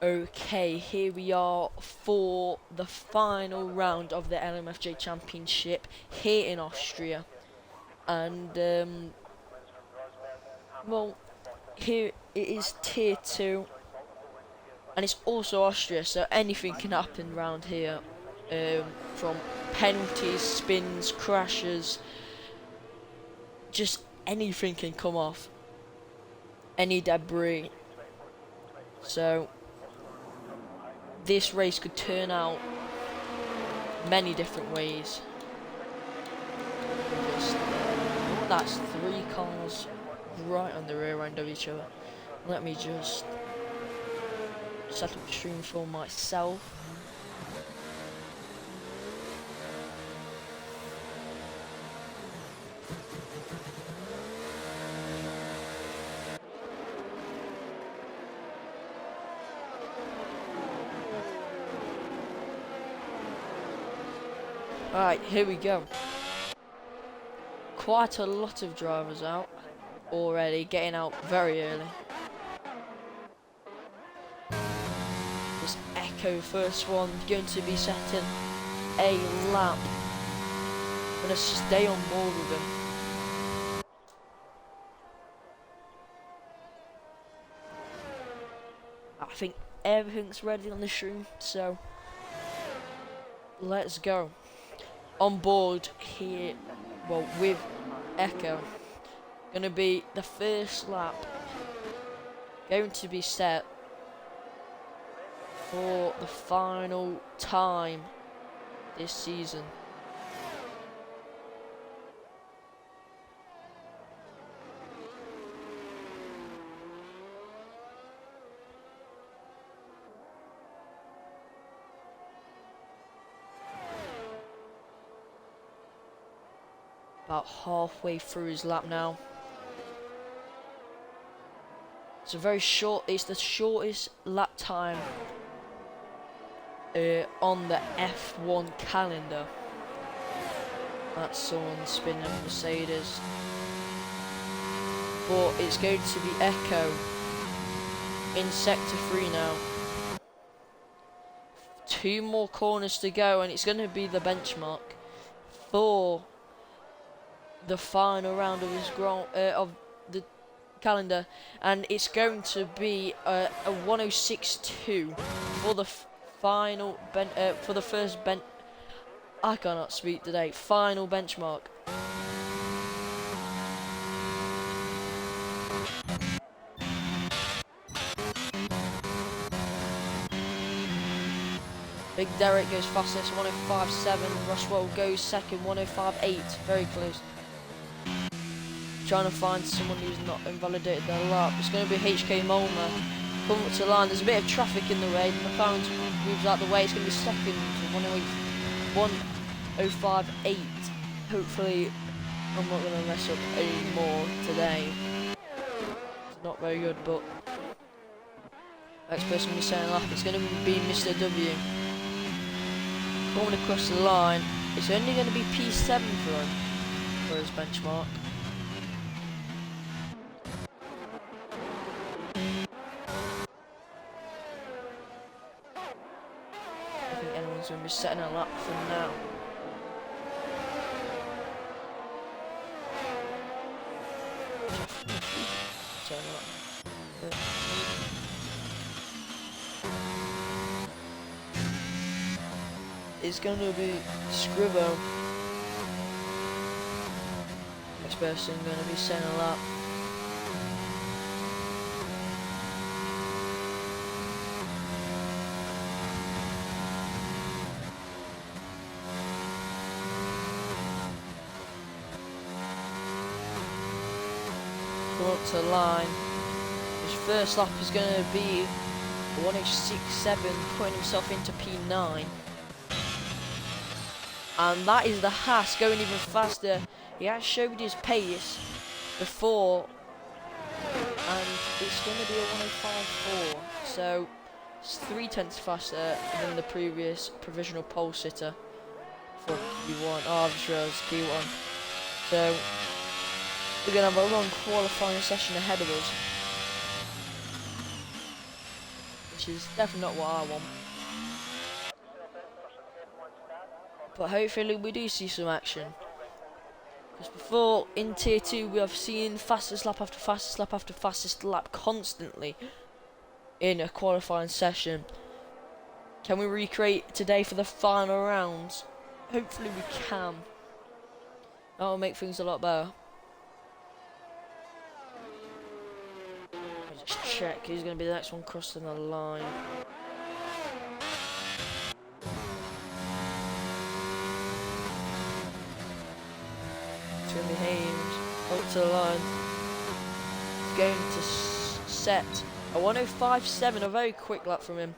Okay, here we are for the final round of the Lmfj Championship here in Austria. And, well, here it is tier 2. And it's also Austria, so anything can happen around here. From penalties, spins, crashes, just anything can come off. Any debris. So this race could turn out many different ways. That's 3 cars right on the rear end of each other. Let me just set up the stream for myself. Alright, here we go. Quite a lot of drivers out already, getting out very early. This Echo first one, going to be setting a lap. I'm going to stay on board with him. I think everything's ready on the stream, so let's go. On board here, well, with Echo, gonna be the first lap, going to be set for the final time this season. About halfway through his lap now. It's a very short, it's the shortest lap time on the F1 calendar. That's someone spinning a Mercedes. But it's going to be Echo in sector 3 now. 2 more corners to go, and it's going to be the benchmark for the final round of his of the calendar, and it's going to be a 106.2 for the final for the first I cannot speak today. Final benchmark. Big Derek goes fastest, 105.7. Roswell goes second, 105.8. Very close. Trying to find someone who's not invalidated their lap. It's going to be HK Molma. Coming up to the line. There's a bit of traffic in the way. McLaren moves out the way. It's going to be second, 105.8. Hopefully, I'm not going to mess up any more today. It's not very good, but next person will be setting lap. It's going to be Mr. W. Coming across the line. It's only going to be P7 for him for his benchmark. So we're setting a lap for now. It's going to be Scrivo. Next person going to be setting a lap. Up to the line. His first lap is going to be 106.7, putting himself into P9. And that is the Haas going even faster. He has showed his pace before, and it's going to be a 105.4. So it's 3/10 faster than the previous provisional pole sitter for Q1. Oh, I've just realised Q1. So we're going to have a long qualifying session ahead of us. which is definitely not what I want. But hopefully we do see some action. Because before, in Tier 2, we have seen fastest lap after fastest lap after fastest lap constantly in a qualifying session. Can we recreate today for the final rounds? Hopefully we can. That will make things a lot better. Let's just check who's going to be the next one crossing the line. It's going to be Haynes. Up to the line. He's going to set a 1:05.7, a very quick lap from him.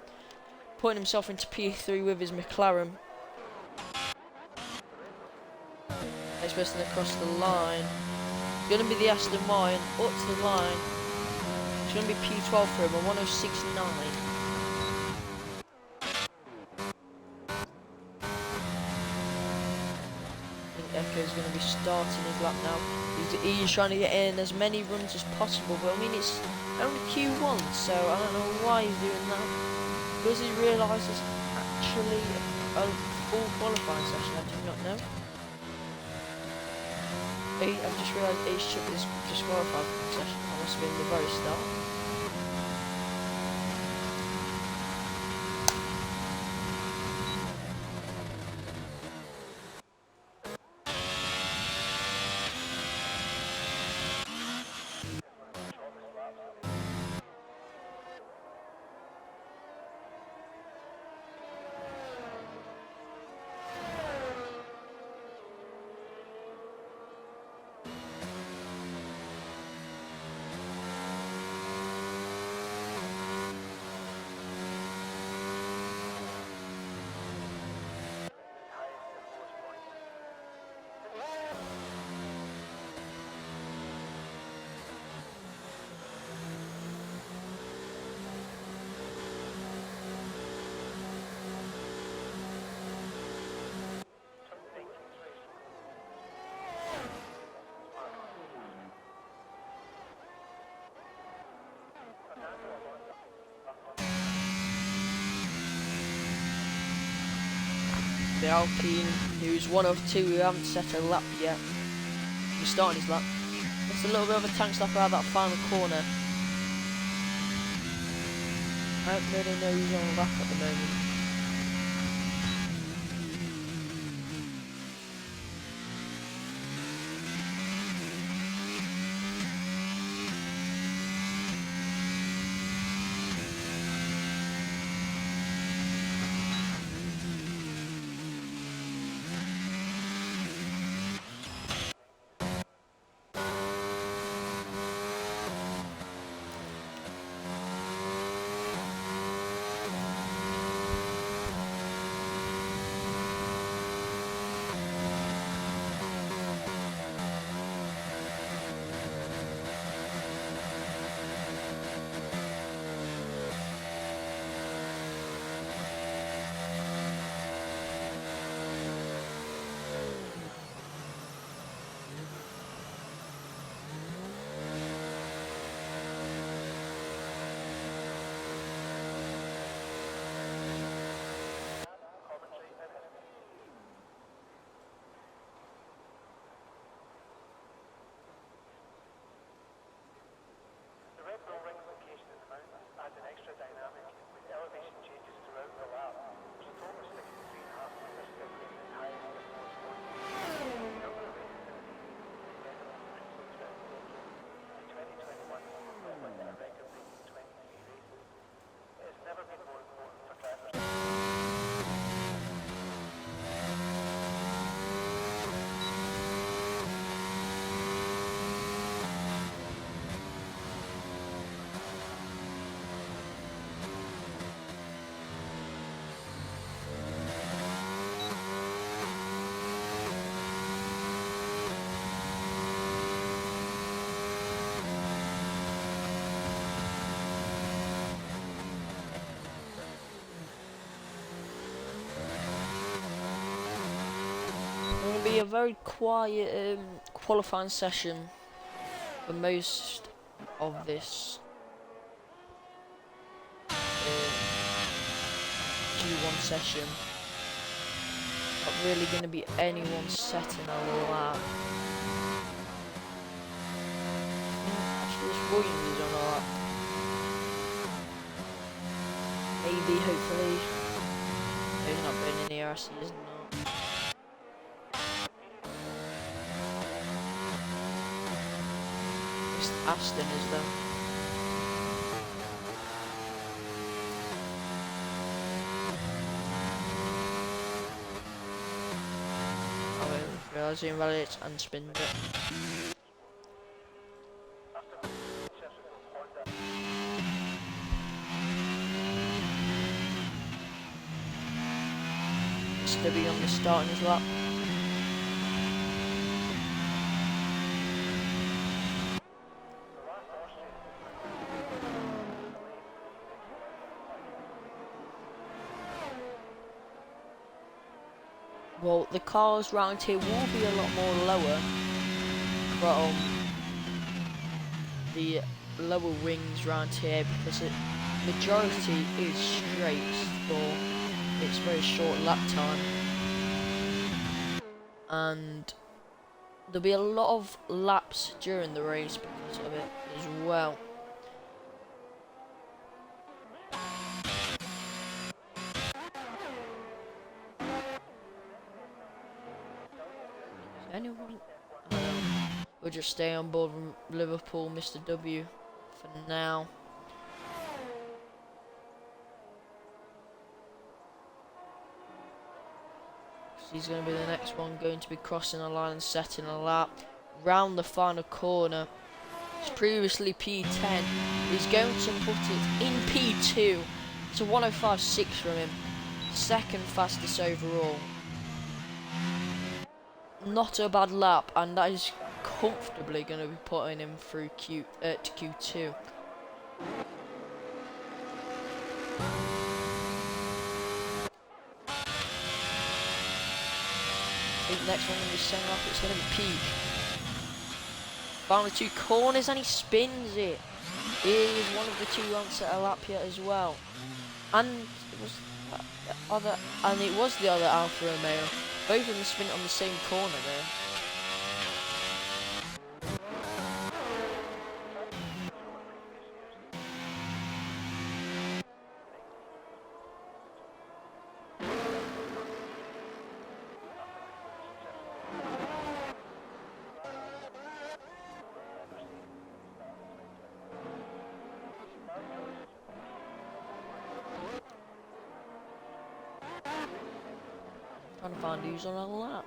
Putting himself into P3 with his McLaren. Next person across the line. It's going to be the Aston Martin. Up to the line. It's going to be P12 for him, a 1:06.9. Echo's going to be starting his lap now. He's trying to get in as many runs as possible, but I mean it's only Q1, so I don't know why he's doing that. Because he realises actually a full qualifying session, I do not know. I've just realised he took this disqualified session. That must have been the very start. The Alpine, who's one of two who haven't set a lap yet. He's starting his lap. It's a little bit of a tank stopper out that final corner. I don't really know who's on lap at the moment. Be a very quiet qualifying session for most of this session. Not really going to be anyone setting a lap. Actually, this Williams is on a lap. Maybe, hopefully. No, he's not burning the RC, he's not. Aston is though. Oh, I realised he invalidates and spins it. Stubby on the start in his lap. Well, the cars round here will be a lot more lower from the lower wings round here because the majority is straight for its very short lap time, and there'll be a lot of laps during the race because of it as well. Anyone? We'll just stay on board from Liverpool, Mr. W, for now. He's going to be the next one, going to be crossing a line and setting a lap round the final corner. It's previously P10. He's going to put it in P2. It's a 1:05.6 from him. Second fastest overall. Not a bad lap, and that is comfortably going to be putting him through to Q2. I think the next one going to be sent off. It's going to be Peak. Found the two corners and he spins it. He is one of the two on set a lap here as well. And it was the other Alfa Romeo. Both of them spin on the same corner there. Trying to find who's on a lap.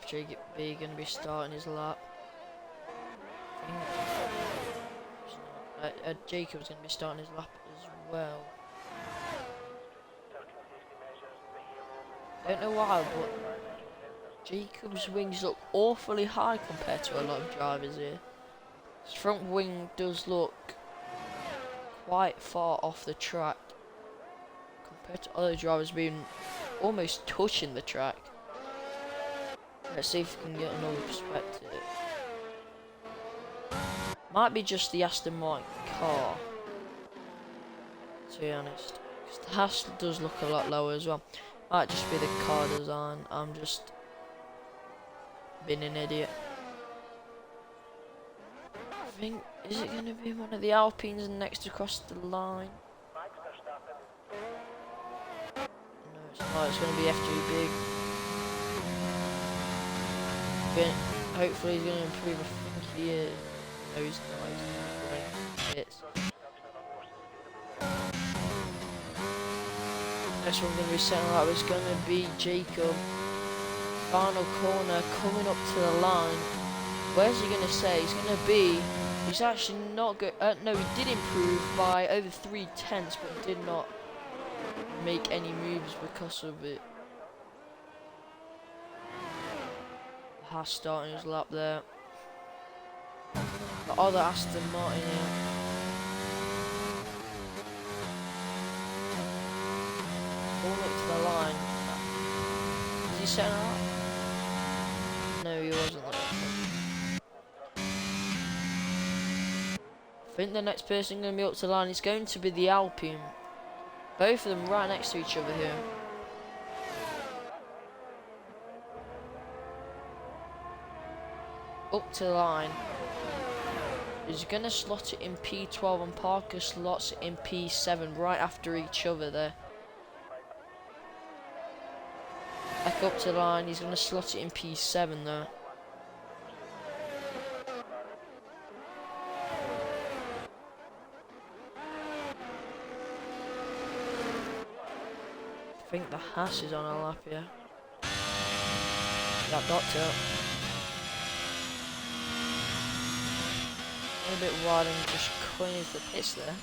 Lmfj going to be starting his lap. Jacob's going to be starting his lap as well. Don't know why, but Jacob's wings look awfully high compared to a lot of drivers here. His front wing does look quite far off the track compared to other drivers being almost touching the track. Let's see if we can get another perspective. Might be just the Aston Martin car, to be honest, because the Haas does look a lot lower as well. Might just be the car design. I'm just being an idiot. I think, is it going to be one of the Alpines next across the line? No, it's not. It's going to be FJ Big. Hopefully he's going to improve. I think he is. No, he's not. He's bits. Next one going to be setting up is going to be Jacob. Final corner coming up to the line. Where's he going to say? He's going to be. He's actually not good. No, he did improve by over 3/10, but did not make any moves because of it. Haas starting his lap there. The other Aston Martin here. All up to the line. Is he setting her up? No, he wasn't. I think the next person going to be up to the line is going to be the Alpine. Both of them right next to each other here. Up to the line. He's going to slot it in P12 and Parker slots it in P7 right after each other there. Back up to the line, he's going to slot it in P7 there. I think the Haas is on a lap here. That doctor. A bit wide and just cutting into the pits there.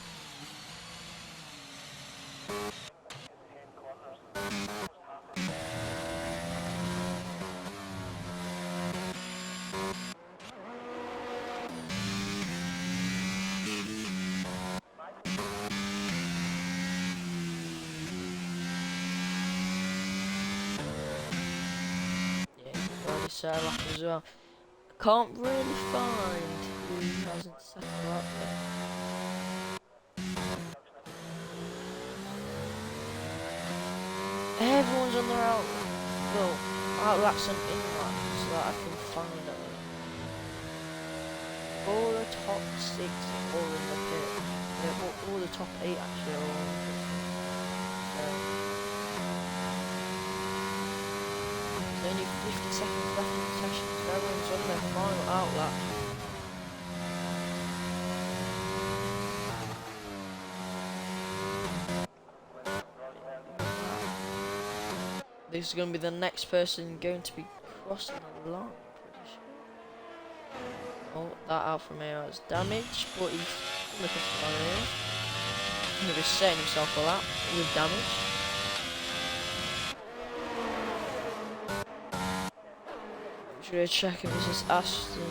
Yeah, he's already set a lap as well. Can't really find who hasn't set a lap yet. Everyone's on their out laps and in laps so that I can find them. All the top 6 are all in the pit. All the top 8 actually are all in the pit. There's only 50 seconds left in the session, so everyone's on their final out lap. This is going to be the next person going to be crossing the line, pretty sure. Oh, that Alfa Romeo is damaged, but he's going to cross the line here. He's going to be setting himself a lap with damage. I'm just going to check if this is Aston.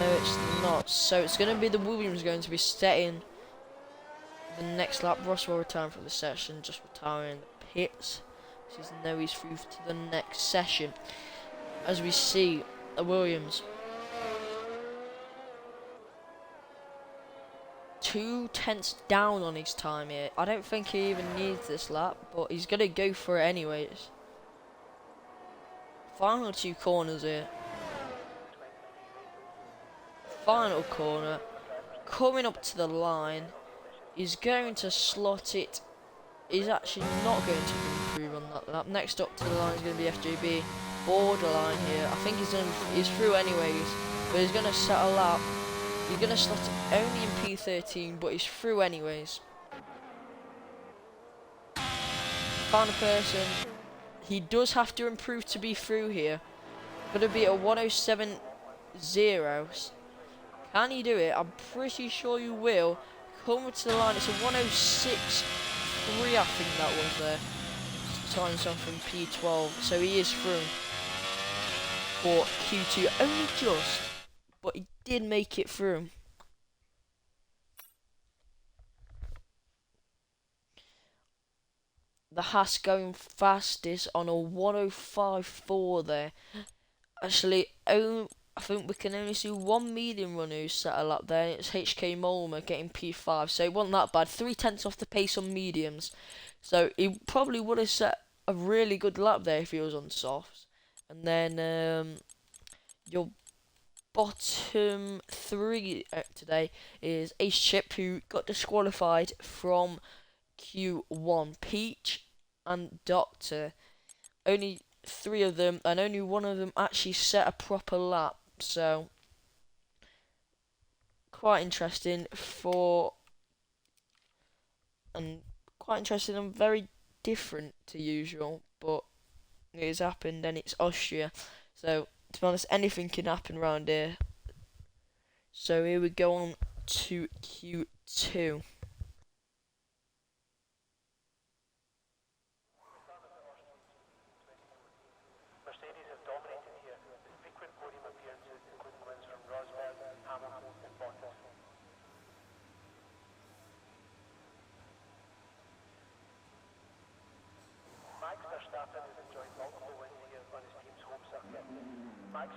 No, it's not. So it's going to be the Williams going to be setting the next lap. Ross will return from the session, just retiring the pits. Because now he's through to the next session. As we see, Williams 2 tenths down on his time here. I don't think he even needs this lap, but he's going to go for it anyways. Final 2 corners here. Final corner. Coming up to the line. He's going to slot it. He's actually not going to improve on that lap. Next up to the line is going to be FJB. Borderline here. I think he's through anyways. But he's going to set a lap. He's going to slot it only in P13, but he's through anyways. Final person. He does have to improve to be through here. Going to be a 107.0. Can he do it? I'm pretty sure you will. Coming to the line, it's a 106.3, I think that was there. Time some from P12, so he is through for Q2, only just, but he did make it through. The Haas going fastest on a 105.4 there. Actually, I think we can only see one medium runner who set a lap there. It's HK Molmer getting P5, so it wasn't that bad. 3 tenths off the pace on mediums. So he probably would have set a really good lap there if he was on softs. And then your bottom 3 today is Ace Chip, who got disqualified from Q1. Peach and Doctor. Only 3 of them, and only one of them actually set a proper lap. So quite interesting and very different to usual, but it has happened and it's Austria. So to be honest, anything can happen around here. So here we go on to Q2. Let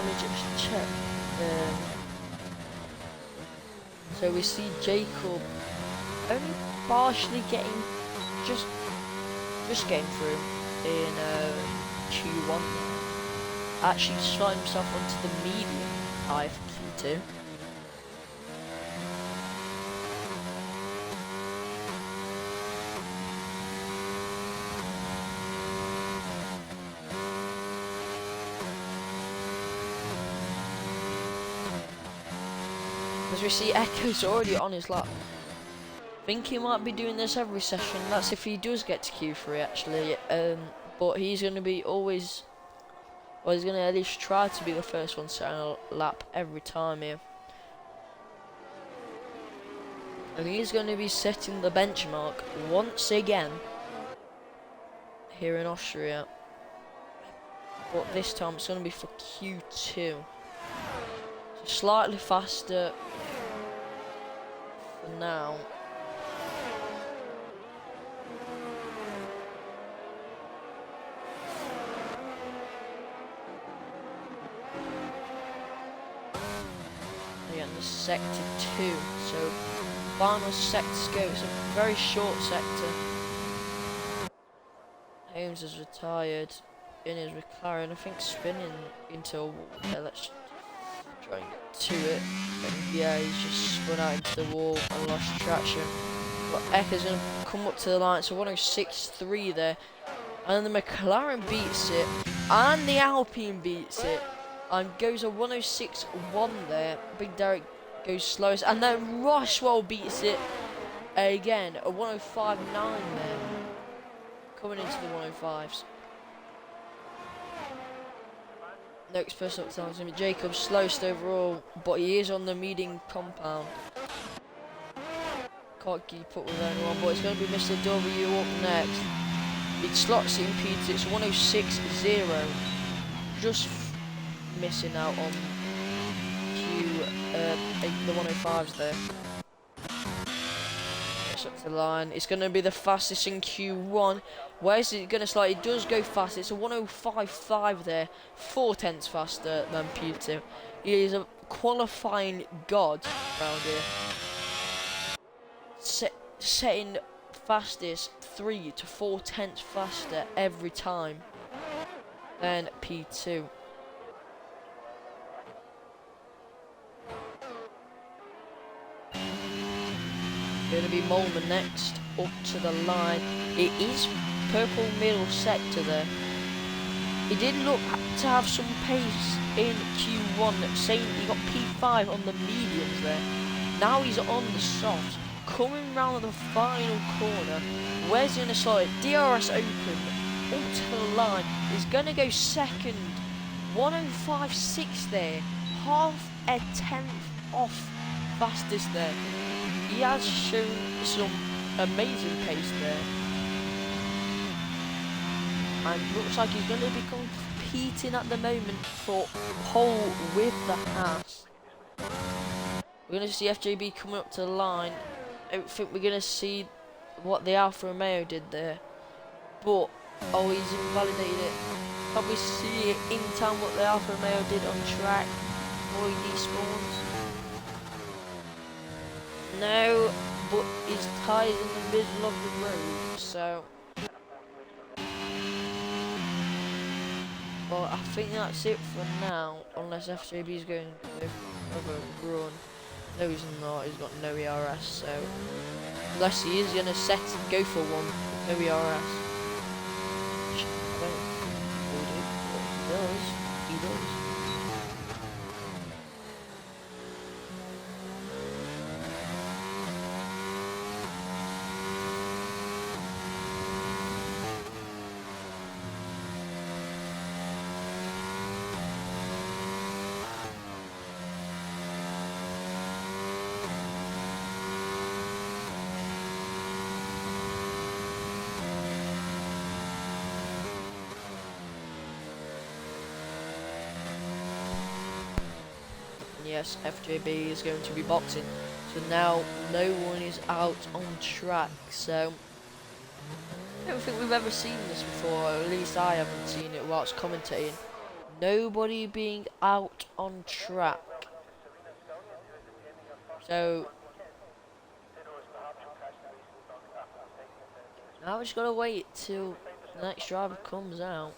me just check. So we see Jacob only partially getting just getting through in Q1. Actually sliding himself onto the medium high for Q2. As we see, Echo's already on his lap. Think he might be doing this every session. That's if he does get to Q3 actually. But he's going to be always, well, he's going to at least try to be the first one setting a lap every time here. And he's going to be setting the benchmark once again here in Austria. But this time it's going to be for Q2. So slightly faster for now. Again, the sector 2. So final sectors go. It's a very short sector. Holmes is retired in his McLaren, I think spinning into a wall. Yeah, let's try and get to it. And yeah, he's just spun out into the wall and lost traction. But Ecker's going to come up to the line, so 106.3 there. And then the McLaren beats it, and the Alpine beats it, and goes a 106.1 there. Big Derek goes slowest, and then Roswell beats it again, a 105.9 there. Coming into the 105s. Next person up time is going to be Jacob, slowest overall, but he is on the median compound. Can't keep up with anyone, but it's going to be Mr. W up next. It slots it in P2, it's 106.0. Just missing out on the 105s there. Up to the line. It's going to be the fastest in Q1. Where's it going to slide? It does go fast. It's a 105.5 there, 4/10 faster than P2. He is a qualifying god around here. Setting fastest 3 to 4/10 faster every time than P2. Going to be Molman next, up to the line. It is purple middle sector there. He did look to have some pace in Q1, saying he got P5 on the mediums there. Now he's on the softs, coming round the final corner. Where's he going to slide? DRS open, up to the line. He's going to go second, 105.6 there, half a tenth off fastest there. He has shown some amazing pace there. And looks like he's going to be competing at the moment for pole with the Haas. We're going to see FJB coming up to the line. I don't think we're going to see what the Alfa Romeo did there. But, oh, he's invalidated it. Probably see it in time what the Alfa Romeo did on track before he despawns. No, but his tyre's in the middle of the road, so... Well, I think that's it for now, unless FJB's going to have a run. No, he's not, he's got no ERS, so... Unless he is going to set and go for one, Maybe RS. I don't know what he does. He does. Yes, FJB is going to be boxing. So now no one is out on track. So I don't think we've ever seen this before, or at least I haven't seen it whilst commentating. Nobody being out on track. So now we just gotta wait till the next driver comes out.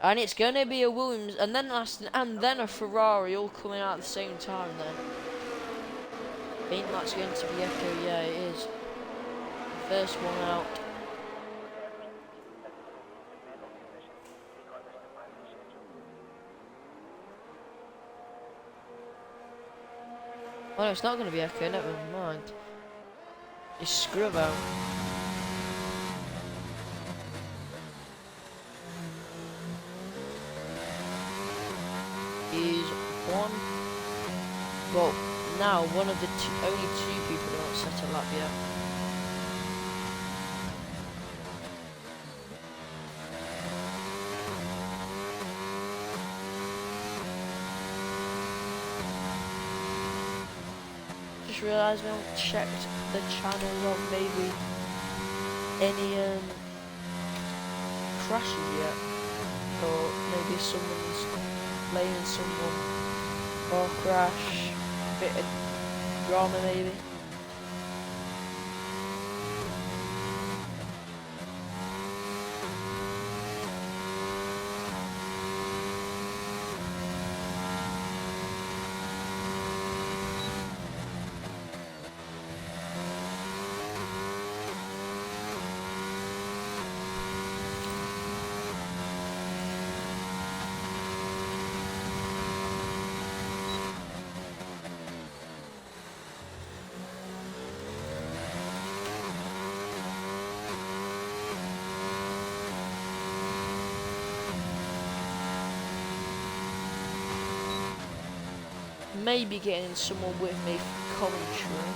And it's gonna be a Williams and then a Ferrari all coming out at the same time then. I think that's going to be Echo, yeah it is. First one out. Oh no, it's not gonna be Echo, never mind. It's Scrivo. Is one, well now one of the only two people who haven't set a lap yet. Just realised we haven't checked the channels of maybe any crashes yet, or maybe someone's blaming someone or crash, bit of drama maybe. Maybe getting someone with me for commentary.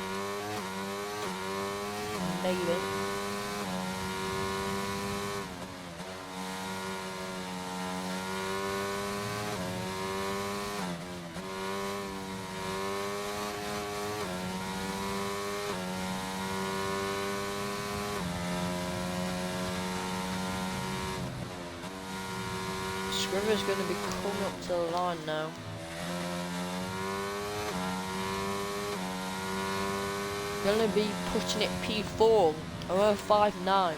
Maybe. Scriver's going to be coming up to the line now. Going to be putting it P4 or 5.9. Now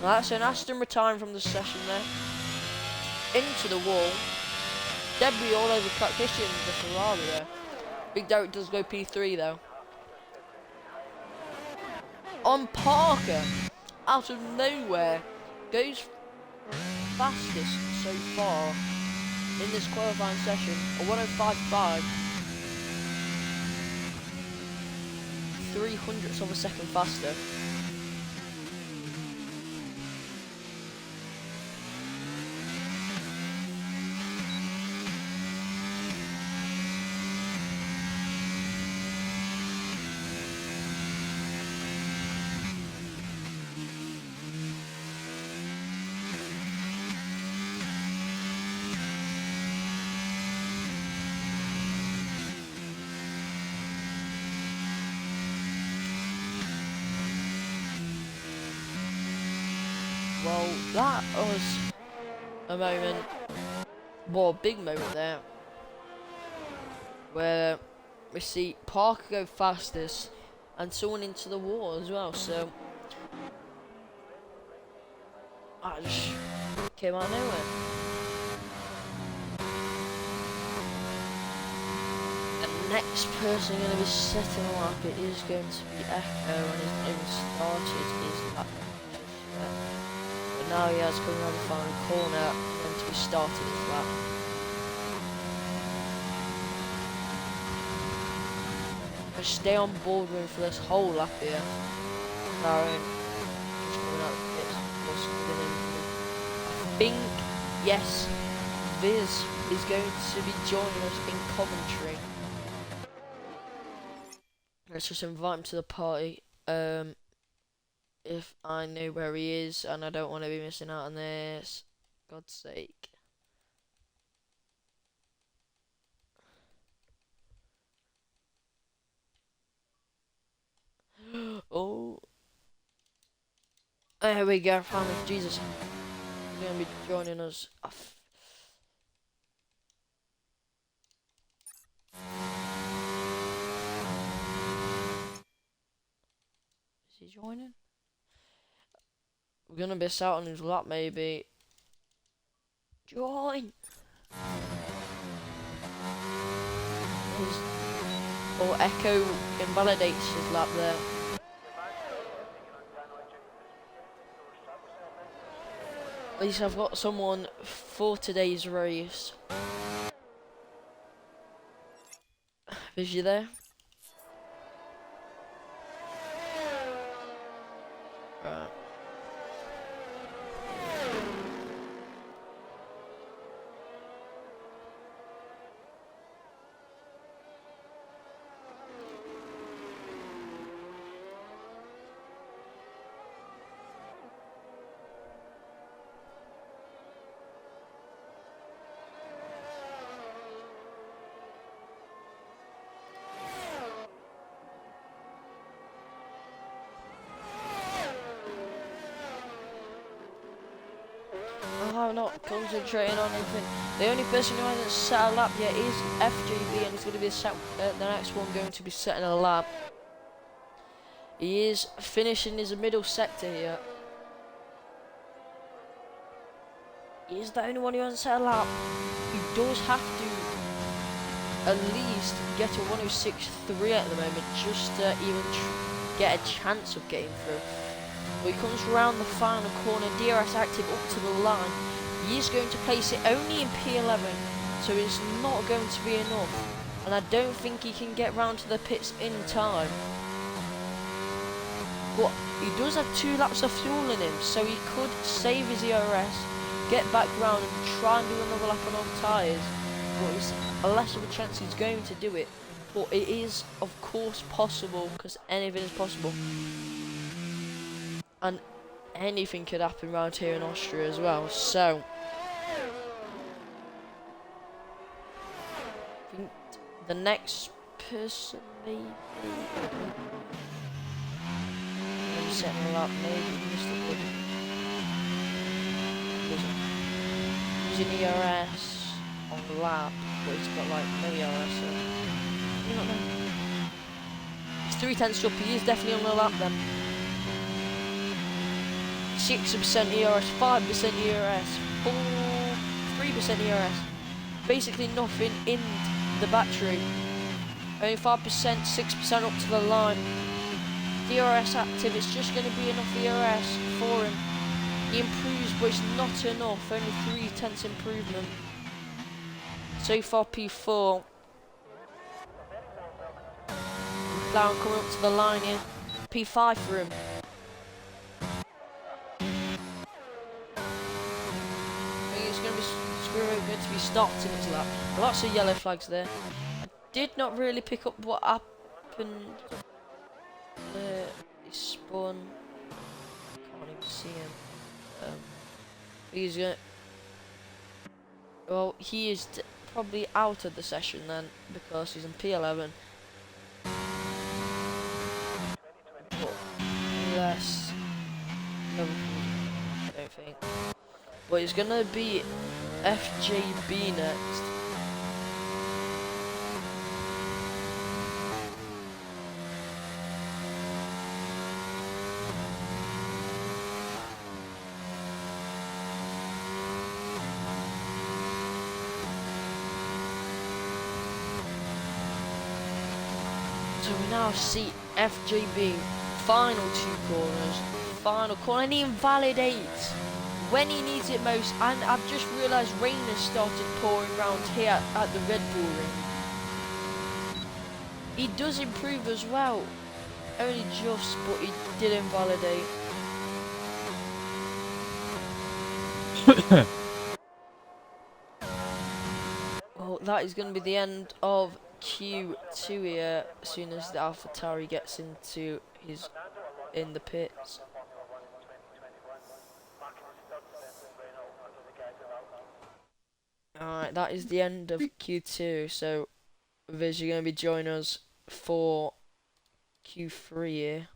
that's an Aston retiring from the session there. Into the wall. Debris all over track, hitting the Ferrari there. Big Derek does go P3 though. On Parker, out of nowhere, goes fastest so far in this qualifying session, a 105.5. 0.03 of a second faster. Well, that was a moment, well, a big moment there, where we see Parker go fastest and someone into the wall as well, so I just came out of nowhere. And next person going to be setting a lap, it is going to be Echo, and he's not even started his lap just yet. But now he has coming around the final corner, going to be starting his lap. Just stay on board with him for this whole lap here. Aaron just coming out of the pits, I think, yes, Viz is going to be joining us in commentary. Let's just invite him to the party. If I know where he is, and I don't want to be missing out on this. God's sake. Oh. There we go, finally. Jesus. He's going to be joining us. Is he joining? We're going to miss out on his lap, maybe. Join! Or Echo invalidates his lap there. At least I've got someone for today's race. Is you there? Right. I'm not concentrating on anything. The only person who hasn't set a lap yet is FJB, and he's going to be the next one going to be setting a lap. He is finishing his middle sector here. He is the only one who hasn't set a lap. He does have to at least get a 106.3 at the moment just to even get a chance of getting through. He comes round the final corner, DRS active up to the line. He is going to place it only in P11, so it's not going to be enough. And I don't think he can get round to the pits in time. But he does have 2 laps of fuel in him, so he could save his ERS, get back round and try and do another lap on all tyres. But it's less of a chance he's going to do it. But it is, of course, possible, because anything is possible. And anything could happen around here in Austria as well. So I think the next person maybe I'm setting a lap, maybe Mr. Wood. Using ERS on the lap, but he's got like no ERS, so you don't know. It's 3/10 up, he is definitely on the lap then. 6% ERS, 5% ERS, 3% ERS. Basically nothing in the battery. Only 5%, 6% up to the line. DRS active, it's just going to be enough ERS for him. He improves, but it's not enough. Only 0.3 improvement. So far P4. McLaren coming up to the line here. P5 for him. Going to be stopped in his lap. Lots of yellow flags there. I did not really pick up what happened. He spun. Can't even see him. He's gonna. Well, he is probably out of the session then because he's in P11. Unless, no, I don't think. But it's gonna be FJB next. So we now see FJB, final 2 corners, final corner, and he invalidates when he needs it most. And I've just realised rain has started pouring around here at the Red Bull Ring. He does improve as well, only just, but he did invalidate. Well, that is going to be the end of Q2 here, as soon as the AlphaTauri gets in the pits. Alright, that is the end of Q2, so Viz, you're going to be joining us for Q3 here.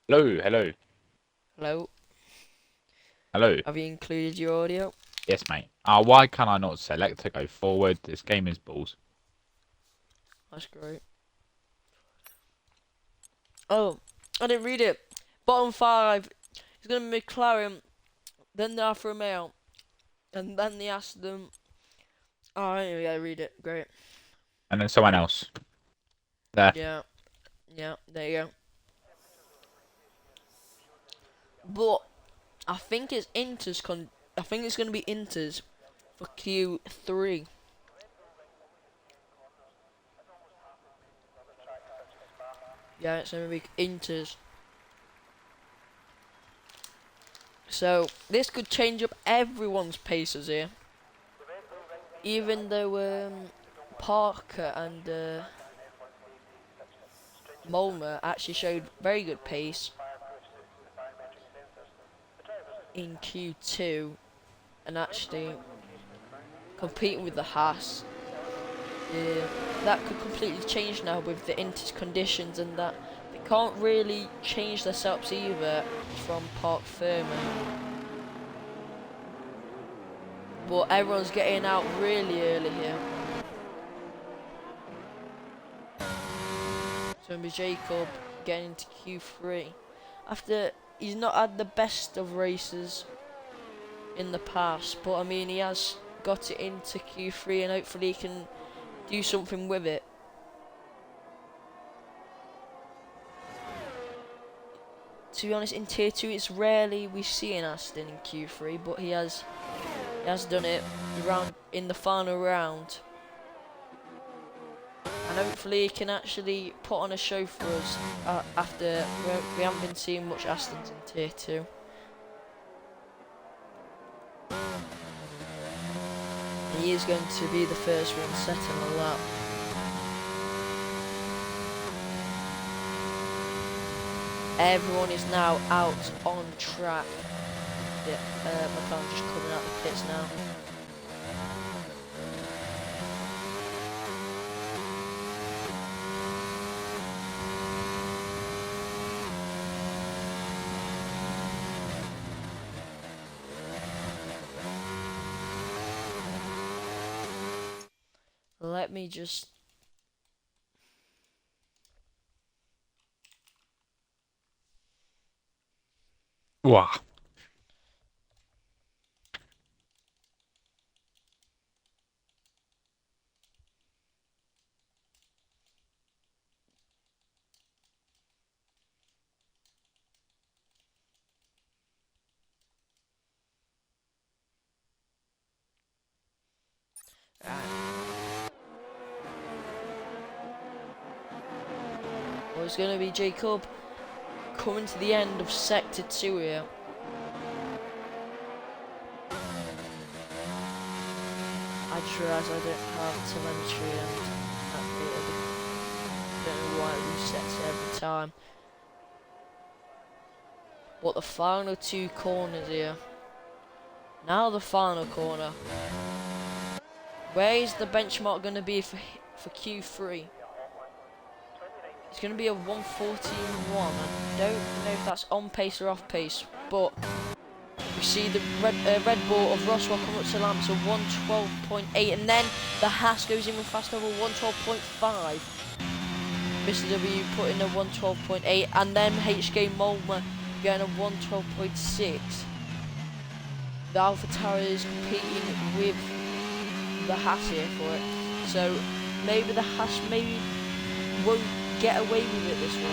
Hello, hello, Hello, hello. have you included your audio? Yes, mate. Why can I not select to go forward? This game is balls. That's great. Oh, I didn't read it. Bottom 5 is going to be McLaren, then the Alfa Romeo, and then the Aston. Oh, anyway, I read it. Great. And then someone else. There. Yeah, there you go. But I think it's I think it's going to be Inter's for Q3. Yeah, it's going to be Inter's. So this could change up everyone's paces here. Even though Parker and Molmer actually showed very good pace in Q2 and actually competing with the Haas. That could completely change now with the Inter's conditions, and that they can't really change their setups either from Park Ferment. But everyone's getting out really early here. So it'll be Jacob getting into Q3 after he's not had the best of races in the past, but I mean he has got it into Q3 and hopefully he can do something with it. To be honest, in Tier 2 it's rarely we see an Aston in Q3, but he has done it in the final round. And hopefully he can actually put on a show for us after we haven't been seeing much Astons in Tier 2. He is going to be the first one set on the lap. Everyone is now out on track. Yeah, McLaren just coming out the pits now. Let me just... Wow. Well, it's going to be Jacob coming to the end of Sector 2 here. I just realised I don't have telemetry and I don't know why it resets every time. But the final 2 corners here. Now the final corner. Where is the benchmark going to be for Q3? It's going to be a 1:14.1. I don't know if that's on pace or off pace, but we see the Red Bull of Roswell come up to lamps of 1:12.8, and then the Haas goes in with fast over 1:12.5. Mr. W putting a 1:12.8, and then HK Molma getting a 1:12.6. The Alpha Tower is competing with the Haas here for it, so maybe the Haas won't get away with it this race.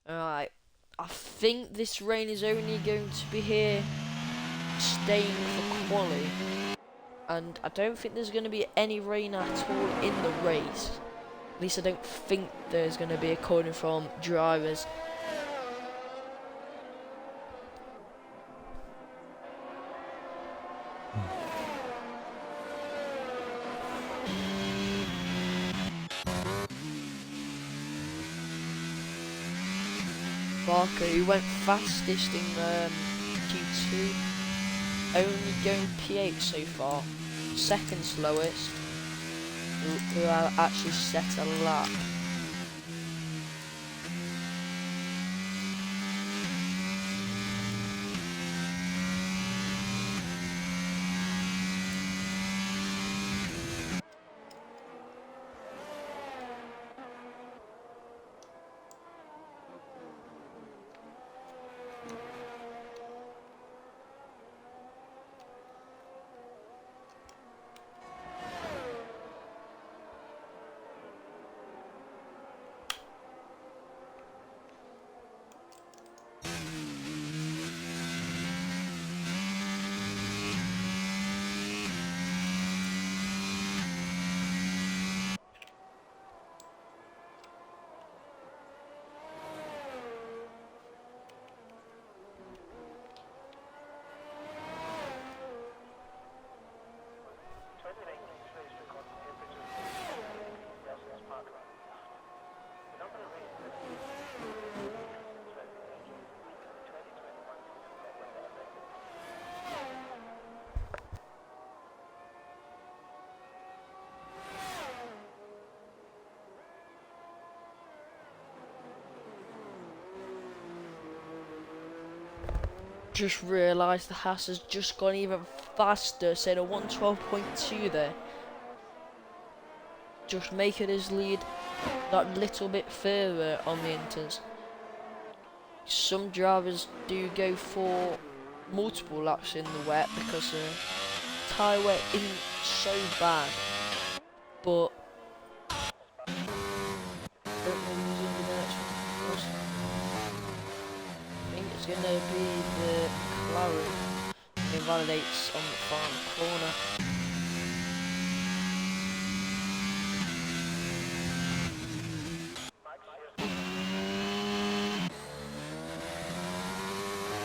Alright, I think this rain is only going to be here staying for quali, and I don't think there's going to be any rain at all in the race. At least I don't think there's going to be, according from drivers. Barker, who went fastest in Q2, only going P8 so far, second slowest, who actually set a lap. Just realised the Haas has just gone even faster, saying a 1:12.2 there. Just making his lead that little bit further on the Inters. Some drivers do go for multiple laps in the wet because tyre wear isn't so bad, but I don't know who's going to be the next one. I think it's going to be the McLaren who invalidates on the final corner.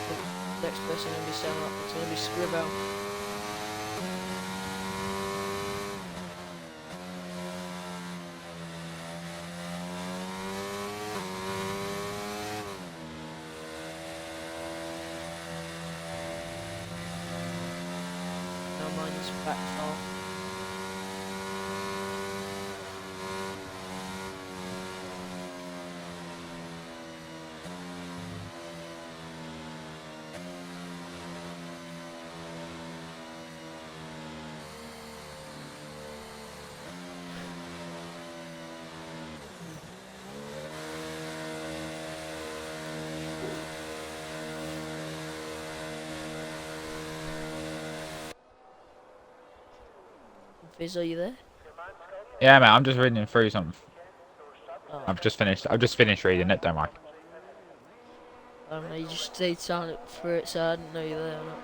The next person going to be setting up, it's going to be Scribble. Mine is back far. Viz, are you there? Yeah, mate, I'm just reading through something. Oh. I've just finished reading it, don't worry. I don't know, you just stayed silent for it, so I didn't know you were there or not.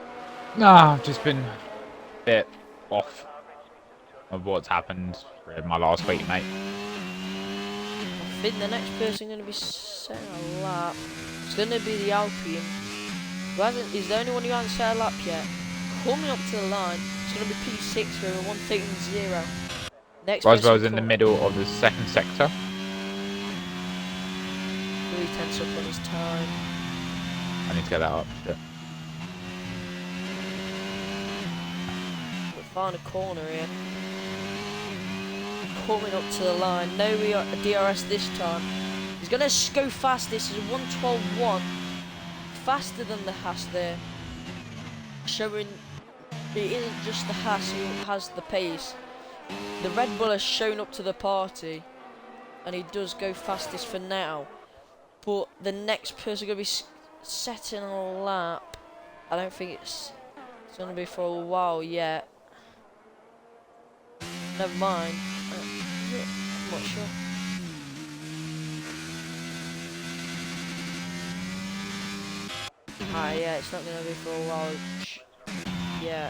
No, I've just been a bit off of what's happened in my last week, mate. I think the next person going to be setting a lap. It's going to be the Alpine. He's the only one who hasn't set a lap yet. Coming up to the line, it's going to be P6 for a 1:13.0. Next Roswell's person in the middle of the second sector. 3/10 up on his time. I need to get that up. Yeah. We'll find a corner here. Coming up to the line. No DRS this time. He's going to go fast. This is a 1:12.1. Faster than the Haas there. Showing it isn't just the Haas who has the pace. The Red Bull has shown up to the party. And he does go fastest for now. But the next person going to be setting a lap. I don't think it's going to be for a while yet. Never mind. I'm not sure. Ah, yeah, it's not going to be for a while. Yeah.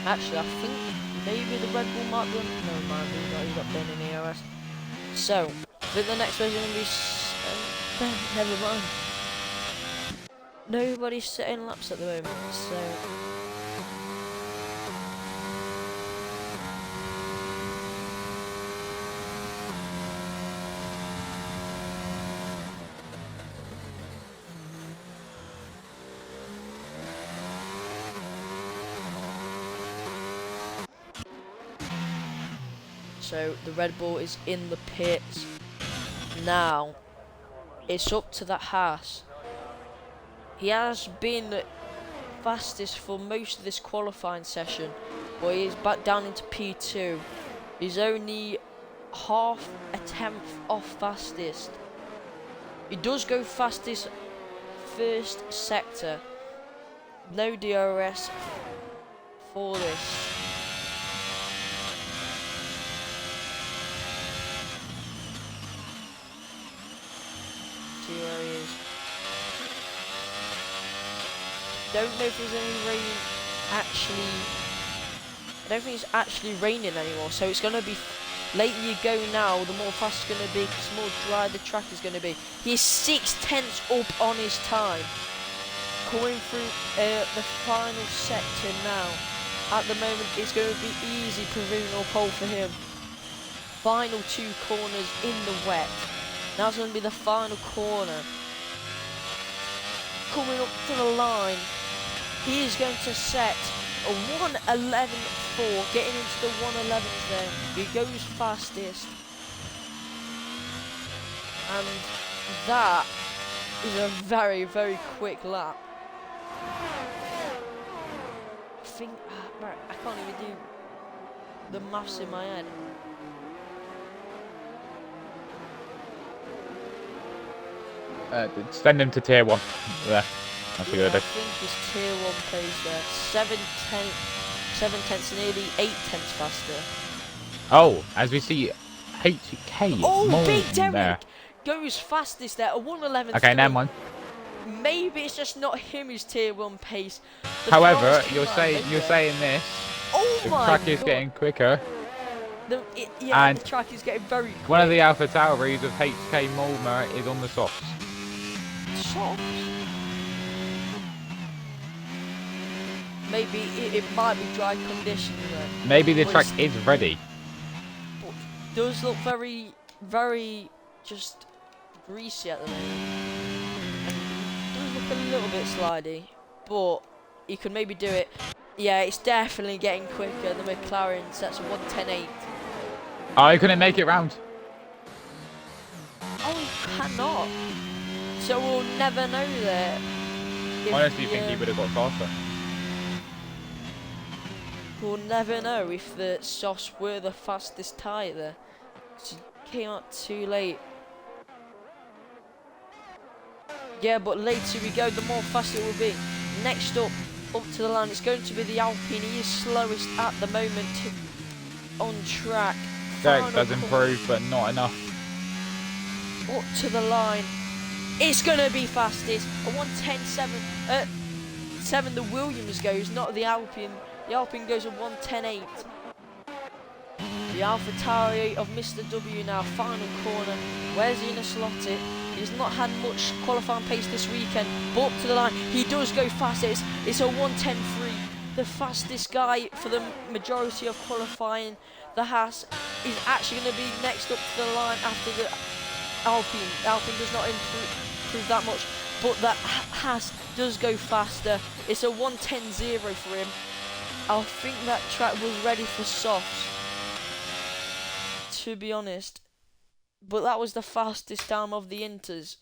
Actually, I think maybe the Red Bull might run. No, mind, he's not playing in ERS. So, I think the next person going to be. Never mind. Nobody's setting laps at the moment, so. So the Red Bull is in the pits. Now, it's up to that Haas. He has been fastest for most of this qualifying session, but he's back down into P2. He's only half a tenth off fastest. He does go fastest first sector. No DRS for this. See where he is. Don't know if there's any rain actually. I don't think it's actually raining anymore, so it's gonna be later you go now, the more fast it's gonna be, because the more dry the track is gonna be. He's 6/10 up on his time. Going through the final sector now. At the moment it's gonna be easy provisional pole for him. Final 2 corners in the wet. Now it's going to be the final corner. Coming up to the line, he is going to set a 1:11.4, getting into the 1:11s there. He goes fastest. And that is a very, very quick lap. I think, right, I can't even do the maths in my head. Send him to tier 1. There. That's a good I idea. think it's tier 1 pace there. 7 tenths, nearly 8 tenths faster. Oh, as we see, HK Oh, more Big there. Derek goes fastest there. A 1:11. Okay, never mind. Maybe it's just not him who's tier 1 pace. The However, cars you're combined, saying this. Oh The my track is God. getting quicker. Yeah, and the track is getting very quick. One of the Alpha Tauris of HK Mulmer is on the softs. Softs? Maybe it might be dry conditions though. Maybe the But track is ready. But does look very, very just greasy at the moment. And does look a little bit slidey, but he could maybe do it. Yeah, it's definitely getting quicker. The McLaren sets a 1:10.8. Oh, he couldn't make it round. Oh, he cannot. So we'll never know that. I honestly think he would have got faster. We'll never know if the softs were the fastest tyre there. She came out too late. Yeah, but later we go, the more fast it will be. Next up to the line, it's going to be the Alpine. He is slowest at the moment on track. Derek does improve, but not enough. Up to the line. It's going to be fastest. A 1:10.7. 7 the Williams goes, not the Alpine. The Alpine goes a 1:10.8. The AlphaTauri of Mr. W now, final corner. Where's he going to slot it? He's not had much qualifying pace this weekend, but up to the line, he does go fast. It's a 1:10.3. The fastest guy for the majority of qualifying. The Haas is actually going to be next up to the line after the Alpine. Alpine does not improve that much, but that Haas does go faster. It's a 1:10.0 for him. I think that track was ready for softs, to be honest. But that was the fastest time of the Inters.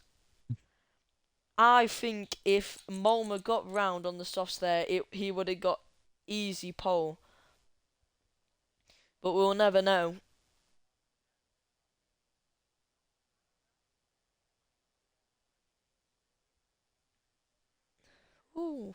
I think if Molma got round on the softs there, he would have got easy pole. But we'll never know. Ooh.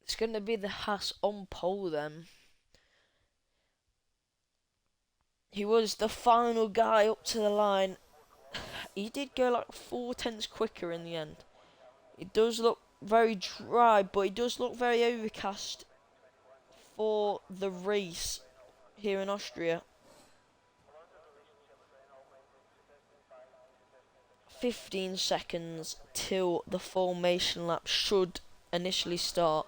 It's going to be the Haas on pole then. He was the final guy up to the line. He did go like 4/10 quicker in the end. It does look very dry, but it does look very overcast for the race here in Austria. 15 seconds till the formation lap should initially start.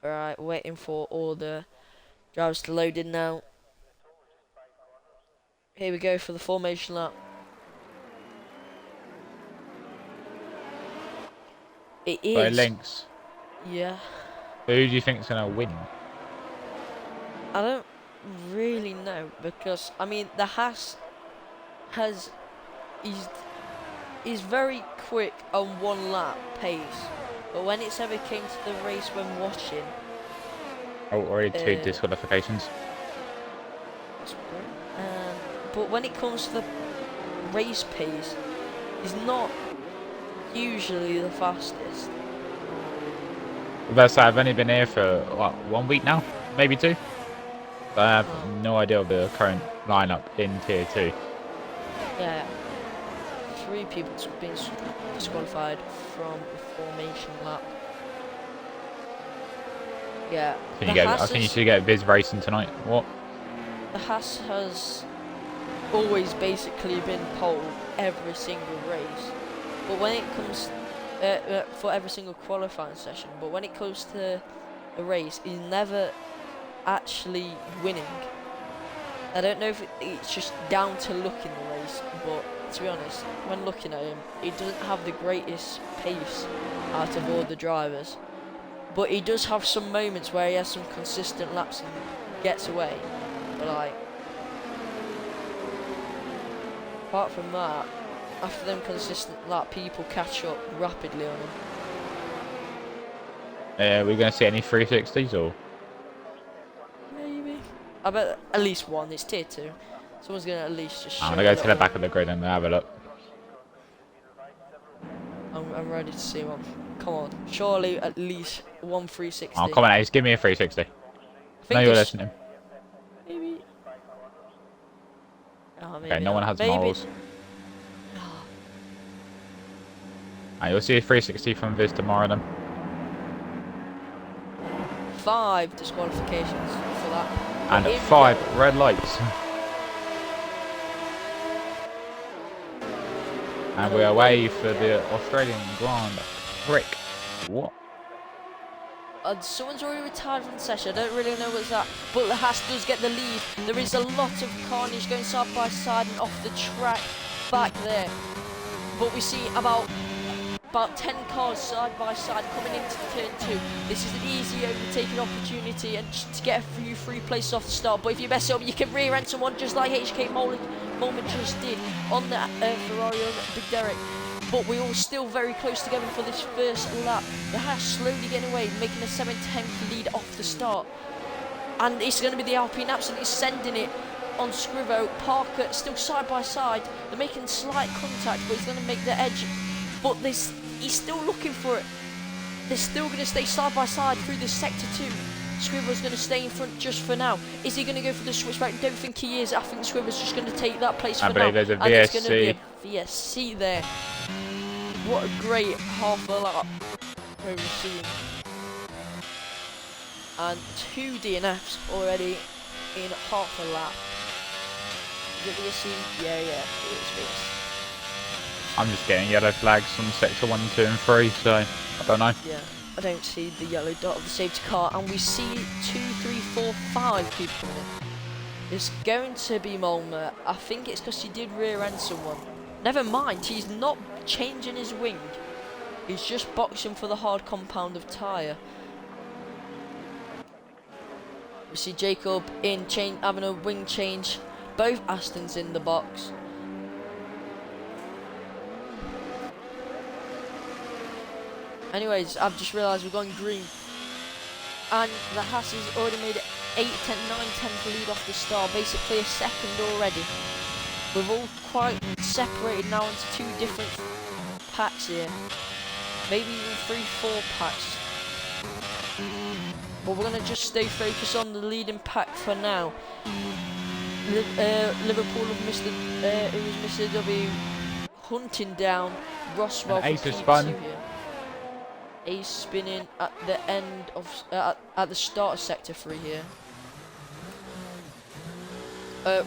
Alright, waiting for all the drivers to load in now. Here we go for the formation lap. It is. By links. Yeah. Who do you think is going to win? I don't really know because I mean the Haas he's very quick on one lap pace, but when it's ever came to the race when watching, Oh, already 2 disqualifications. But when it comes to the race pace, he's not usually the fastest. I've only been here for what, 1 week now, maybe 2. So I have no idea of the current lineup in Tier 2. Yeah, 3 people been disqualified from the formation lap. Yeah, I think you should get Viz racing tonight. What? The Haas has always basically been pole every single race, but when it comes for every single qualifying session, but when it comes to the race, he's never actually winning. I don't know if it's just down to luck in the race, but to be honest, when looking at him, he doesn't have the greatest pace out of all the drivers. But he does have some moments where he has some consistent laps and gets away. But like, apart from that, after them consistent lap, people catch up rapidly on him. Are we going to see any 360s or? Maybe. I bet at least one. It's tier 2. Someone's going to at least just show I'm going to go to the back of the grid and have a look. I'm ready to see one. Come on. Surely at least one 360. Oh, come on, Ace. Give me a 360. No, you're listening. Maybe. Oh, maybe Okay, no one has maybe. morals. You'll see a 360 from Viz tomorrow then. 5 disqualifications for that. And 5 red lights. And we're away for the Australian Grand Prix. What? Someone's already retired from the session. I don't really know what's that. But the Haas does get the lead. There is a lot of carnage going side by side and off the track. back there. But we see about 10 cars side by side coming into turn 2. This is an easy overtaking opportunity and just to get a few free places off the start. But if you mess up, you can rear end someone just like HK Moment just did on the Ferrari on Big Derek. But we're all still very close together for this first lap. The Haas slowly getting away, making a 7-10 lead off the start. And it's going to be the Alpine absolutely sending it on Scrivo. Parker still side by side. They're making slight contact, but he's going to make the edge. But he's still looking for it. They're still going to stay side by side through this sector 2. Scrivo's going to stay in front just for now. Is he going to go for the switchback? Don't think he is. I think Scrivo's just going to take that place for now. I believe there's a VSC. And it's going to be a VSC there. What a great half a lap we've seen. And 2 DNFs already in half a lap. Is it VSC? Yeah, it is VSC. I'm just getting yellow flags from sector 1, 2 and 3, so I don't know. Yeah, I don't see the yellow dot of the safety car, and we see 2, 3, 4, 5 people coming in. It's going to be Molmer. I think it's because he did rear end someone. Never mind, he's not changing his wing. He's just boxing for the hard compound of tyre. We see Jacob in having a wing change. Both Astons in the box. Anyways, I've just realised we're going green. And the Haas has already made it 8, 10, 9, 10 lead off the start. Basically a second already. We've all quite separated now into 2 different packs here. Maybe even 3, 4 packs. But we're going to just stay focused on the leading pack for now. Liverpool have missed it was Mr. W hunting down Roswell for P2 here. Ace spinning at the end of at the start of sector 3 here.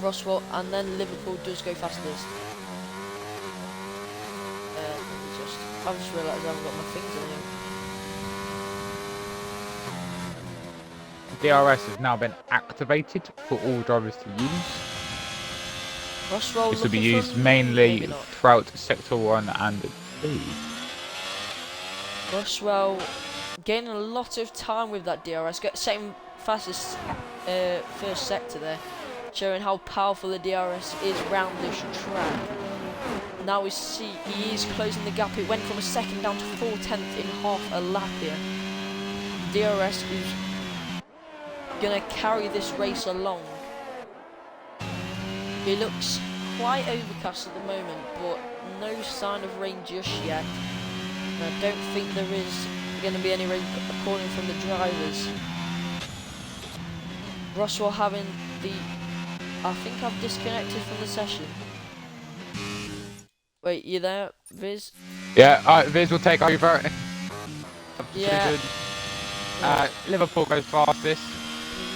Roswell, and then Liverpool does go fastest. I've just realised I haven't got my things on here. DRS has now been activated for all drivers to use. Roswell, this will be used mainly throughout sector 1 and 2. Roswell gaining a lot of time with that DRS, setting fastest first sector there, showing how powerful the DRS is round this track. Now we see he is closing the gap. It went from a second down to 4/10 in half a lap here. DRS is gonna carry this race along. It looks quite overcast at the moment, but no sign of rain just yet. I don't think there is going to be any rain according from the drivers. Roswell having the... I think I've disconnected from the session. Wait, you there, Viz? Yeah, Viz will take over. Yeah. Liverpool goes fastest.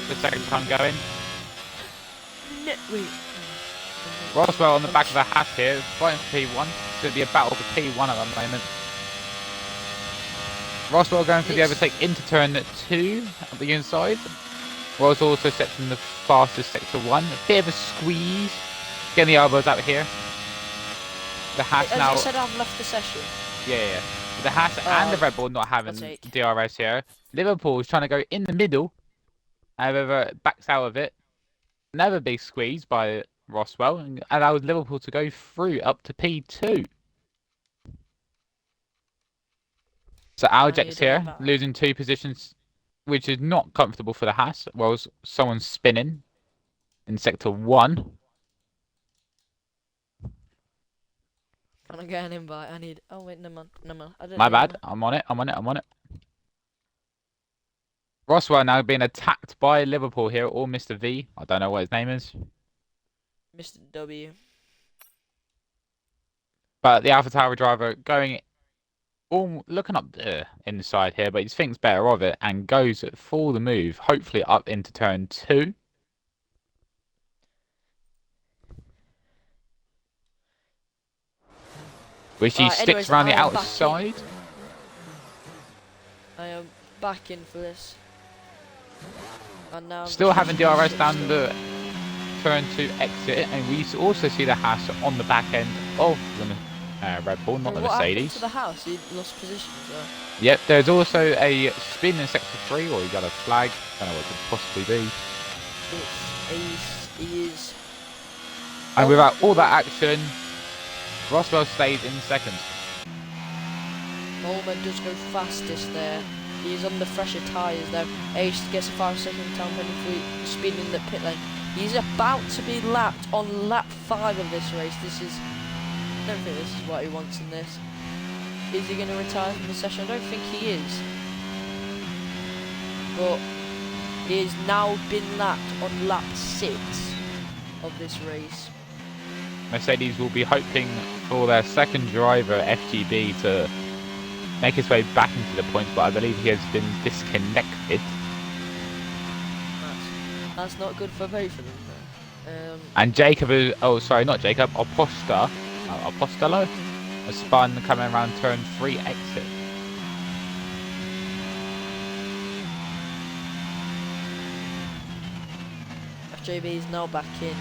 The second time going. No, wait. Roswell on the back of the Haas here, fighting for P1. It's going to be a battle for P1 at the moment. Roswell going for the overtake into turn 2 at the inside. Was also setting the fastest sector 1. A bit of a squeeze. Getting the elbows out here. The Haas now... As you said, I've left the session. Yeah. The Haas and the Red Bull not having DRS here. Liverpool is trying to go in the middle. However, backs out of it. Another big squeeze by Roswell and allows Liverpool to go through up to P2. So Aljex here, losing 2 positions, which is not comfortable for the Haas, whilst someone's spinning in sector 1. Can I get an invite? I need... Oh wait, no man. My bad, I'm on it. Roswell now being attacked by Liverpool here, or Mr. V. I don't know what his name is. Mr. W. But the AlphaTauri driver going... looking up inside here, but he thinks better of it and goes for the move, hopefully up into turn 2. Which he sticks around the outside. I am back in for this. And now still having DRS down the turn 2 exit, and we also see the Haas on the back end of the Red Bull, not And the what happened Mercedes. to the house? He lost position. So. Yep, there's also a spin in sector 3, or you got a flag. Don't know what it could possibly be. He is. And without all that action, Roswell stays in second. Molman does go fastest there. He's on the fresher tyres though. Ace gets a 5-second time penalty speeding in the pit lane. He's about to be lapped on lap 5 of this race. I don't think this is what he wants in this. Is he going to retire from the session? I don't think he is. But he has now been lapped on lap 6 of this race. Mercedes will be hoping for their second driver, FGB, to make his way back into the points, but I believe he has been disconnected. That's not good for both of them, though. And Jacob is, oh sorry, not Jacob, Apostolo has spun coming around turn 3 exit. FJB is now back in.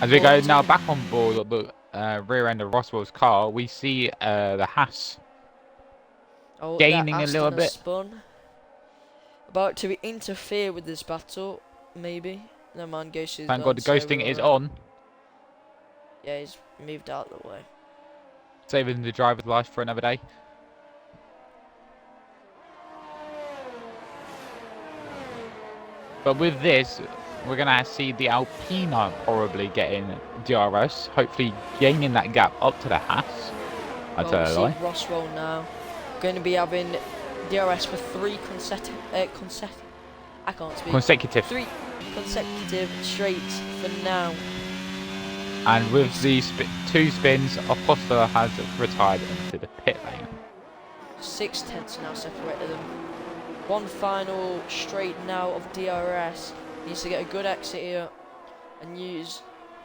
As we go now back on board of the rear end of Roswell's car, we see the Haas gaining a little bit. Spun. About to interfere with this battle, maybe. No man, Ghost is Thank God the ghosting is on. Yeah, he's moved out of the way. Saving the driver's life for another day. But with this, we're going to see the Alpina probably getting DRS, hopefully gaining that gap up to the Haas. I tell you see Roswell now going to be having DRS for 3 consecutive 3 consecutive straights for now. And with these 2 spins, Apostolo has retired into the pit lane. 6 tenths now separated them. One final straight now of DRS. Needs to get a good exit here and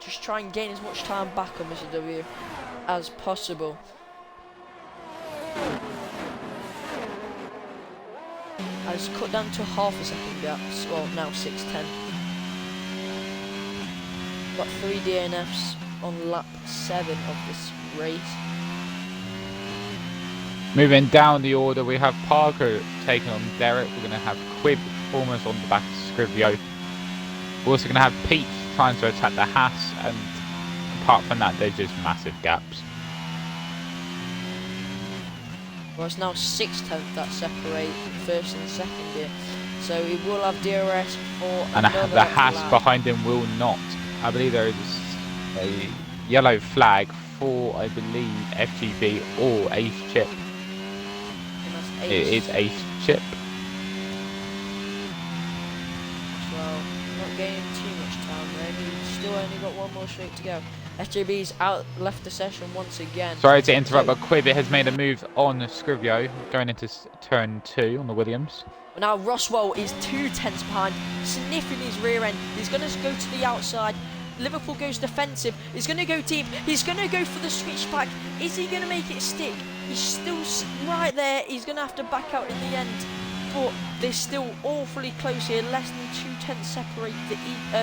just try and gain as much time back on Mr. W as possible. Has cut down to half a second gaps, well now 6:10. Got 3 DNFs on lap 7 of this race. Moving down the order, we have Parker taking on Derek. We're going to have Quib almost on the back of Scrivio. We're also going to have Peach trying to attack the Haas, and apart from that, there's just massive gaps. Well, it's now 6/10 that separate first and second here, so he will have DRS for and another the Haas lap. behind him will not. I believe there is a yellow flag for, I believe, FGB or Ace Chip. Ace. It is Ace Chip. Well, not gaining too much time there. He's still only got 1 more straight to go. FJB's left the session once again. Sorry to interrupt, but Quib has made a move on Scrivio, going into turn 2 on the Williams. Now Roswell is 2 tenths behind, sniffing his rear end. He's going to go to the outside. Liverpool goes defensive. He's going to go deep. He's going to go for the switchback. Is he going to make it stick? He's still right there. He's going to have to back out in the end. But they're still awfully close here. Less than 2 tenths separate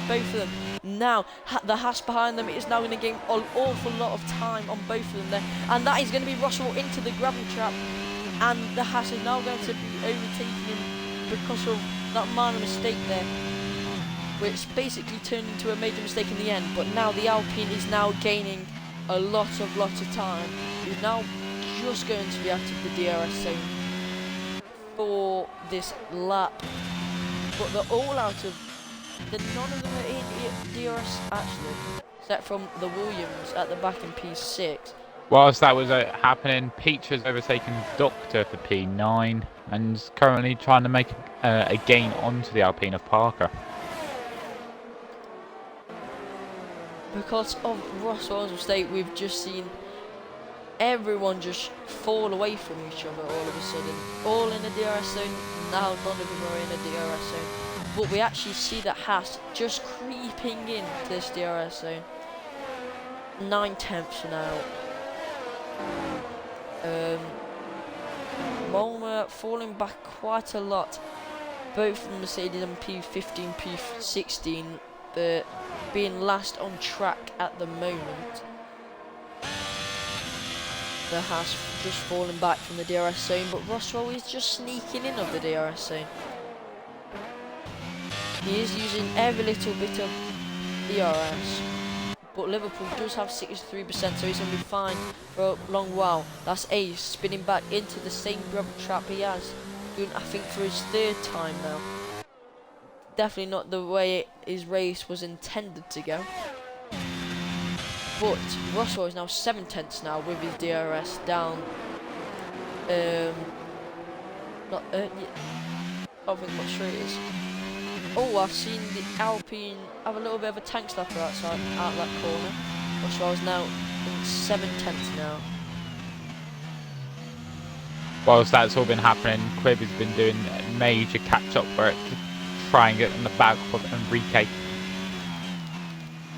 both of them. Now, the Haas behind them is now going to gain an awful lot of time on both of them there. And that is going to be Roswell into the gravel trap. And the Haas is now going to be overtaking him because of that minor mistake there, which basically turned into a major mistake in the end. But now the Alpine is now gaining a lot of time. He's now just going to be out of the DRS zone for this lap. But they're all out of... None of them are in DRS actually, except from the Williams at the back in P6. Whilst that was happening, Peach has overtaken Doctor for P9 and is currently trying to make a gain onto the Alpine of Parker. Because of Roswell's mistake, we've just seen everyone just fall away from each other all of a sudden. All in a DRS zone, now none of them are in a DRS zone. But we actually see that Haas just creeping into this DRS zone. 9 tenths now. Molma falling back quite a lot. Both Mercedes and P15, P16, but being last on track at the moment. the Haas just falling back from the DRS zone, but Roswell is just sneaking in of the DRS zone. He is using every little bit of DRS, but Liverpool does have 63%, so he's going to be fine for a long while. That's Ace spinning back into the same gravel trap he has, doing I think for his 3rd time now. Definitely not the way his race was intended to go. But Roswell is now 7 tenths now with his DRS down. I don't think what straight is. Oh, I've seen the Alpine have a little bit of a tank slapper outside out that corner. Roswell is now in 7 tenths now. Whilst that's all been happening, Quib has been doing a major catch-up work to try and get on the back of Enrique.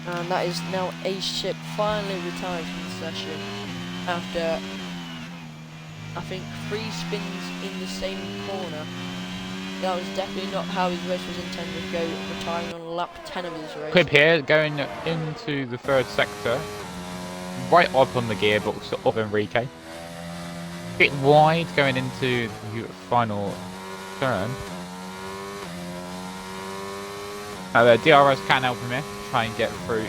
And that is now Ace Chip finally retired from the session after, I think, 3 spins in the same corner. That was definitely not how his race was intended to go, retiring on lap 10 of his race. Quib here, going into the 3rd sector, right up on the gearbox of Enrique. A bit wide going into the final turn. The DRS can help him here, try and get through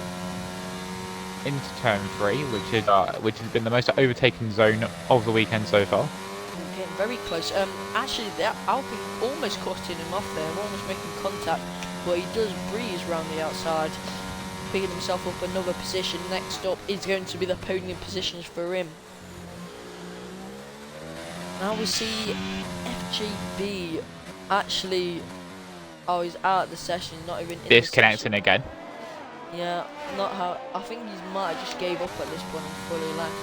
into turn 3, which has been the most overtaken zone of the weekend so far. Getting very close. Actually, the Alpine almost cutting him off there, almost making contact, but he does breeze round the outside, picking himself up another position. Next up is going to be the podium positions for him. Now we see FJB actually. Oh, he's out of the session, not even in disconnecting the again. Yeah, not how. I think he might have just gave up at this point and fully left.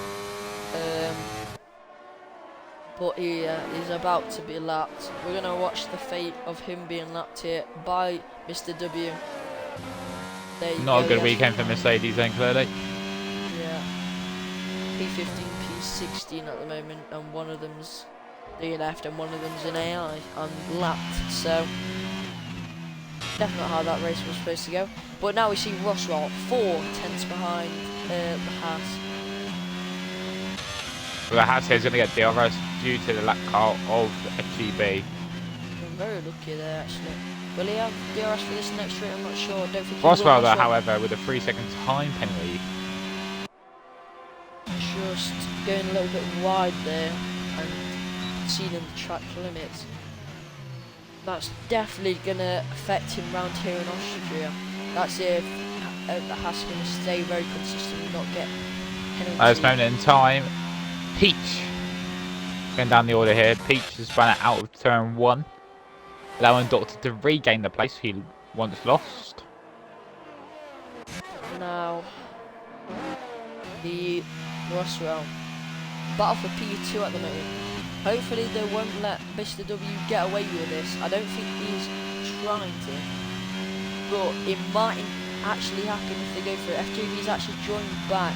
But he is about to be lapped. We're gonna watch the fate of him being lapped here by Mr. W. Not a good weekend for Mercedes then, clearly. Yeah. P15, P16 at the moment, and one of them's DNF'd and one of them's in AI and lapped. So definitely not how that race was supposed to go. But now we see Roswell 4 tenths behind the Haas. Well, the Haas is going to get DRS due to the lap car of FGB. I'm very lucky there actually. Will he have DRS for this next straight? I'm not sure. I don't think Roswell, he will. though, however, with a 3-second time penalty. Just going a little bit wide there and exceeding the track limits. That's definitely going to affect him round here in Austria. That's if the Haas is going to stay very consistent and not get penalties. At this moment in time, Peach going down the order here. Peach has spun out of turn 1, allowing Doctor to regain the place he once lost. Now, the Roswell battle for P2 at the moment. Hopefully they won't let Mr. W get away with this. I don't think he's trying to, but it might actually happen if they go for it. FJB's actually joined back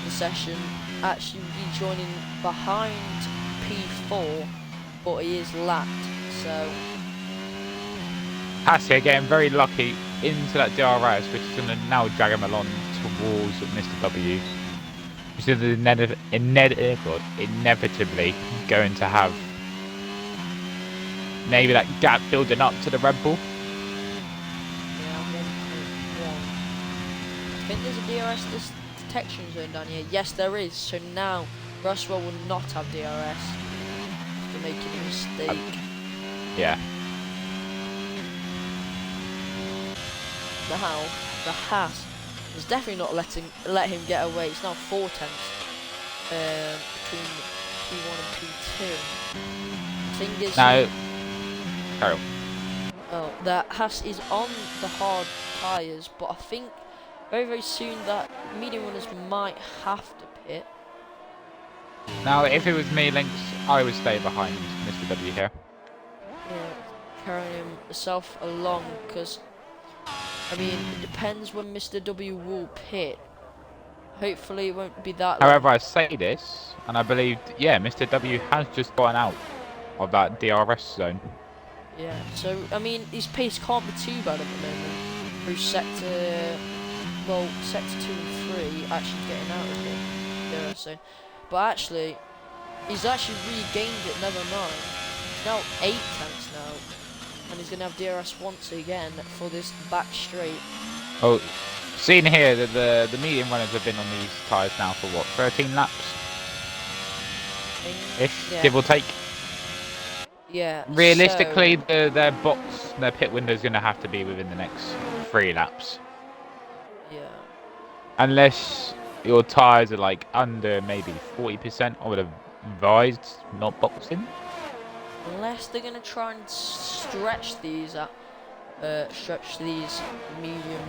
the session, actually rejoining behind P4, but he is lapped, so Haas here getting very lucky into that DRS, which is going to now drag him along towards Mr. W. Which is inevitably going to have maybe that gap building up to the Red Bull. Yeah, 1.1. I think there's a DRS detection zone down here. Yes, there is. So now Roswell will not have DRS after making a mistake. Yeah. Now the Haas is definitely not let him get away. It's now 4 tenths between P1 and P2. Thing is, Now, Carol. oh, the Haas is on the hard tyres, but I think very soon that medium runners might have to pit. Now, if it was me, Lynx, I would stay behind Mr. W here. Yeah, carrying himself along, because I mean, it depends when Mr. W will pit. Hopefully it won't be that long. However, I say this, and I believe, yeah, Mr. W has just gone out of that DRS zone. Yeah, so, I mean, his pace can't be too bad at the moment. Through sector 2 and 3, actually getting out of the DRS zone. But actually, he's actually regained it, never mind. It's now 8 tenths now. And he's going to have DRS once again for this back straight. Oh, seeing here that the medium runners have been on these tyres now for what, 13 laps? Ish, yeah. give or take. Yeah. Realistically, so, their pit window is going to have to be within the next 3 laps. Yeah. Unless your tyres are like under maybe 40%, I would have advised not boxing. Unless they're gonna try and stretch these medium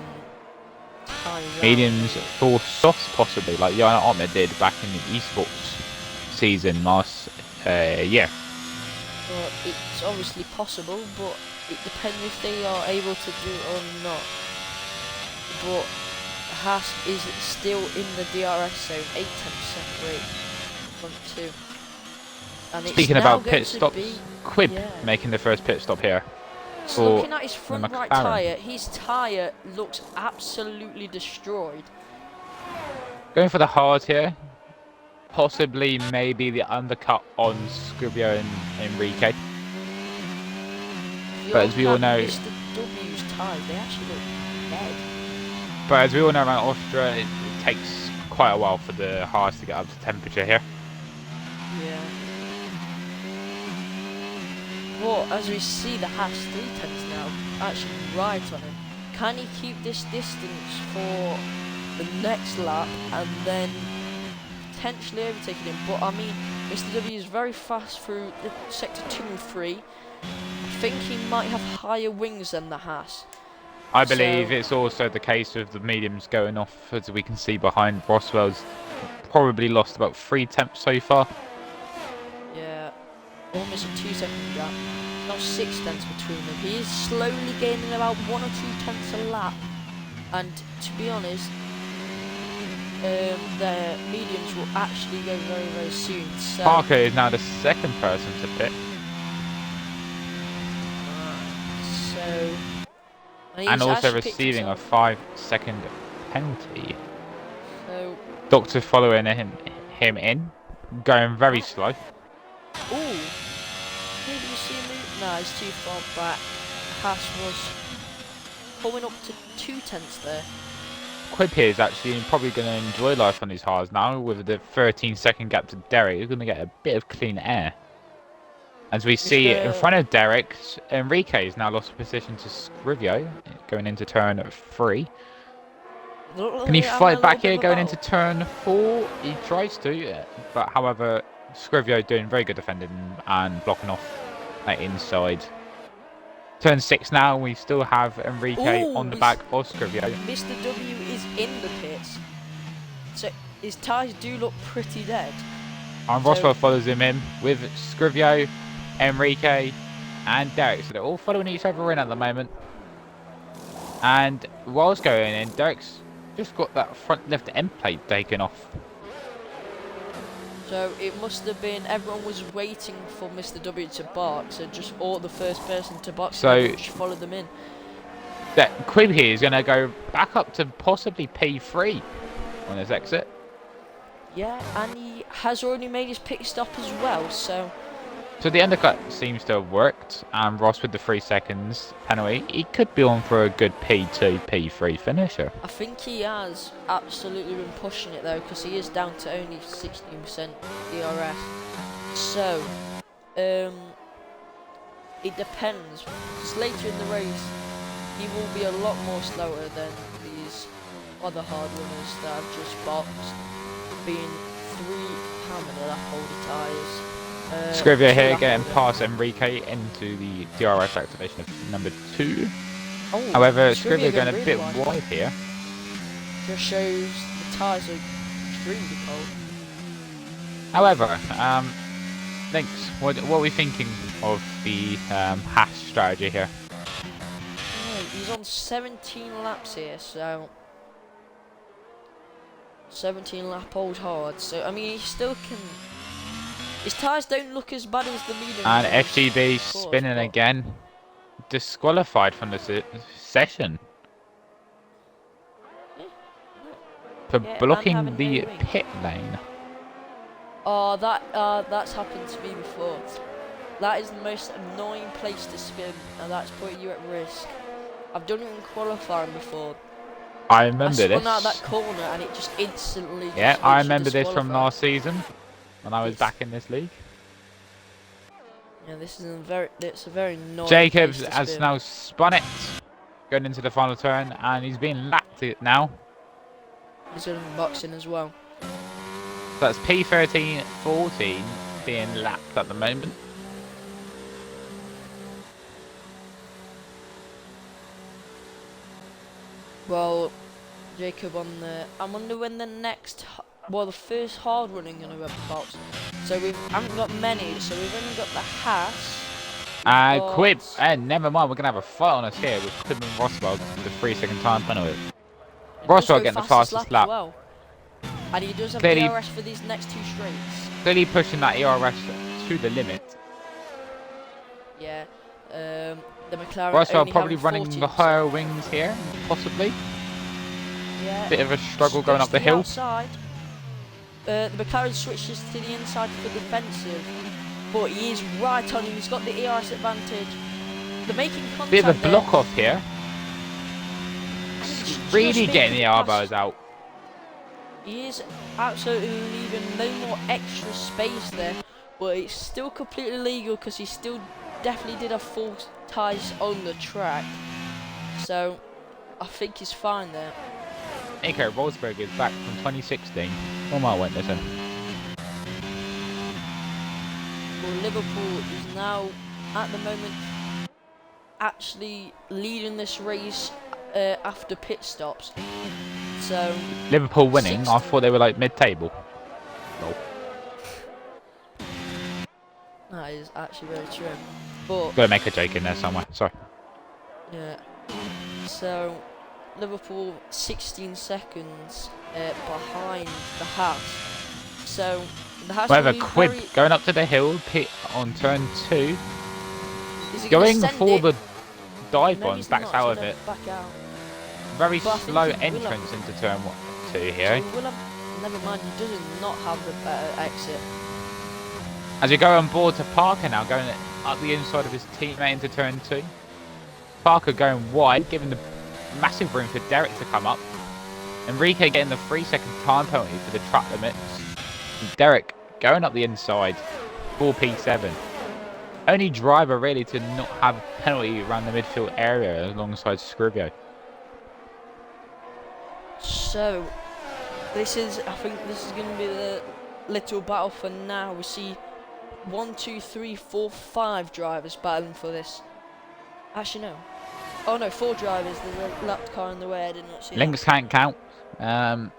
tires. Mediums for softs possibly, like Yana Otmer did back in the esports season last year. Well, it's obviously possible, but it depends if they are able to do it or not. But Haas is still in the DRS zone, 8-10% rate front two. And Speaking about pit stops, Quib making the first pit stop here. Looking at his front right tyre, his tyre looks absolutely destroyed. Going for the hard here. Possibly maybe the undercut on Scribio and Enrique. But as we all know, Mr. W's tyres, they actually look dead. But as we all know around Austria, it takes quite a while for the Haas to get up to temperature here. Yeah. But as we see, the Haas 310s now actually right on him. Can he keep this distance for the next lap and then potentially overtaking him? But I mean, Mr. W is very fast through the sector 2 and 3. I think he might have higher wings than the Haas. I believe it's also the case of the mediums going off, as we can see behind. Roswell's probably lost about 3 tenths so far. Yeah, almost a 2-second gap. Now 6 tenths between them. He is slowly gaining about 1 or 2 tenths a lap. And to be honest, the mediums will actually go very, very soon. So Parker is now the second person to pit. And also receiving a 5-second penalty. So Doctor following him in, going very slow. Ooh, maybe you see him move? No, he's too far back. Haas was coming up to 2 tenths there. Quib here is actually probably going to enjoy life on his Haas now with the 13-second gap to Derek. He's going to get a bit of clean air. As we see in front of Derek, Enrique has now lost position to Scrivio, going into turn 3. Can he fight back here going into turn 4? He tries to, but however, Scrivio doing very good defending and blocking off that inside. Turn 6 now, we still have Enrique on the back of Scrivio. Mr. W is in the pits, so his tyres do look pretty dead. And Roswell follows him in with Scrivio, Enrique and Derek, so they're all following each other in at the moment. And whilst going in, Derek's just got that front left end plate taken off. So it must have been everyone was waiting for Mr. W to bark, so just all the first person to bark, so just followed them in. That Quib here is going to go back up to possibly P3 on his exit. Yeah, and he has already made his pit stop as well, so the undercut seems to have worked, and Ross with the 3 seconds penalty, he could be on for a good P2, P3 finisher. I think he has absolutely been pushing it though, because he is down to only 16% DRS. So, it depends, because later in the race, he will be a lot more slower than these other hard runners that have just boxed, being 3, how many lap holder tyres? Scrivio here getting past Enrique into the DRS activation of number 2. Oh, however, Scrivio going a bit wide here. Just shows the tyres are extremely cold. However, Lynx, what are we thinking of the Haas strategy here? He's on 17 laps here, so 17 lap old hard. So I mean, he still can. His tyres don't look as bad as the medium. And FGB spinning again, disqualified from the session for blocking the pit lane. Oh, that's happened to me before. That is the most annoying place to spin, and that's putting you at risk. I've done it in qualifying before. I remember I spun this. out that corner, and it just instantly Yeah, just I literally remember this from disqualified. last season when I was back in this league. Yeah, this is it's a very annoying Jacobs place to has spin. now spun it, going into the final turn, and he's being lapped it now. He's going to boxing as well. So that's P13-14 being lapped at the moment. Well, Jacob on the... I wonder when the next... Well, the first hard running going to be box. So we haven't got many. So we've only got the Haas. Quib. Never mind. We're going to have a fight on us here with Quib and Roswell with the 3-second time penalty. Roswell getting the fastest lap. As well. And he does have Clearly, DRS for these next two straights. Clearly pushing that ERS to the limit. Yeah. The McLaren Roswell only probably running 14, the higher wings here, possibly. Yeah. Bit of a struggle going up the hill. Outside. The McLaren switches to the inside for defensive, but he is right on him. He's got the ERS advantage. They're making contact. Bit of a block there. off here. Really getting the elbows out. He is absolutely leaving no more extra space there, but it's still completely legal because he still definitely did have full tyres on the track. So I think he's fine there. Nico Rosberg is back from 2016. What am I witnessing? Well, Liverpool is now at the moment actually leading this race after pit stops. So Liverpool winning. 60. I thought they were like mid-table. No. That is actually very true. But Gotta make a joke in there somewhere. Sorry. yeah. So Liverpool 16 seconds behind the Haas. So the Haas. Whatever. Quib going up to the hill. Pit on turn 2. Going for the dive on. Backs out of it. Back out. Very slow entrance into turn 2 here. Never mind, he does not have the better exit. As we go on board to Parker now, going up the inside of his teammate into turn 2. Parker going wide, giving the massive room for Derek to come up. Enrique getting the 3-second time penalty for the track limits. And Derek going up the inside, 4P7. Only driver really to not have a penalty around the midfield area alongside Scrivio. So, I think this is going to be the little battle for now. We see 1, 2, 3, 4, 5 drivers battling for this. Actually, no. Oh no, 4 drivers. There's a lapped car in the way. I did not see Links can't count. Well,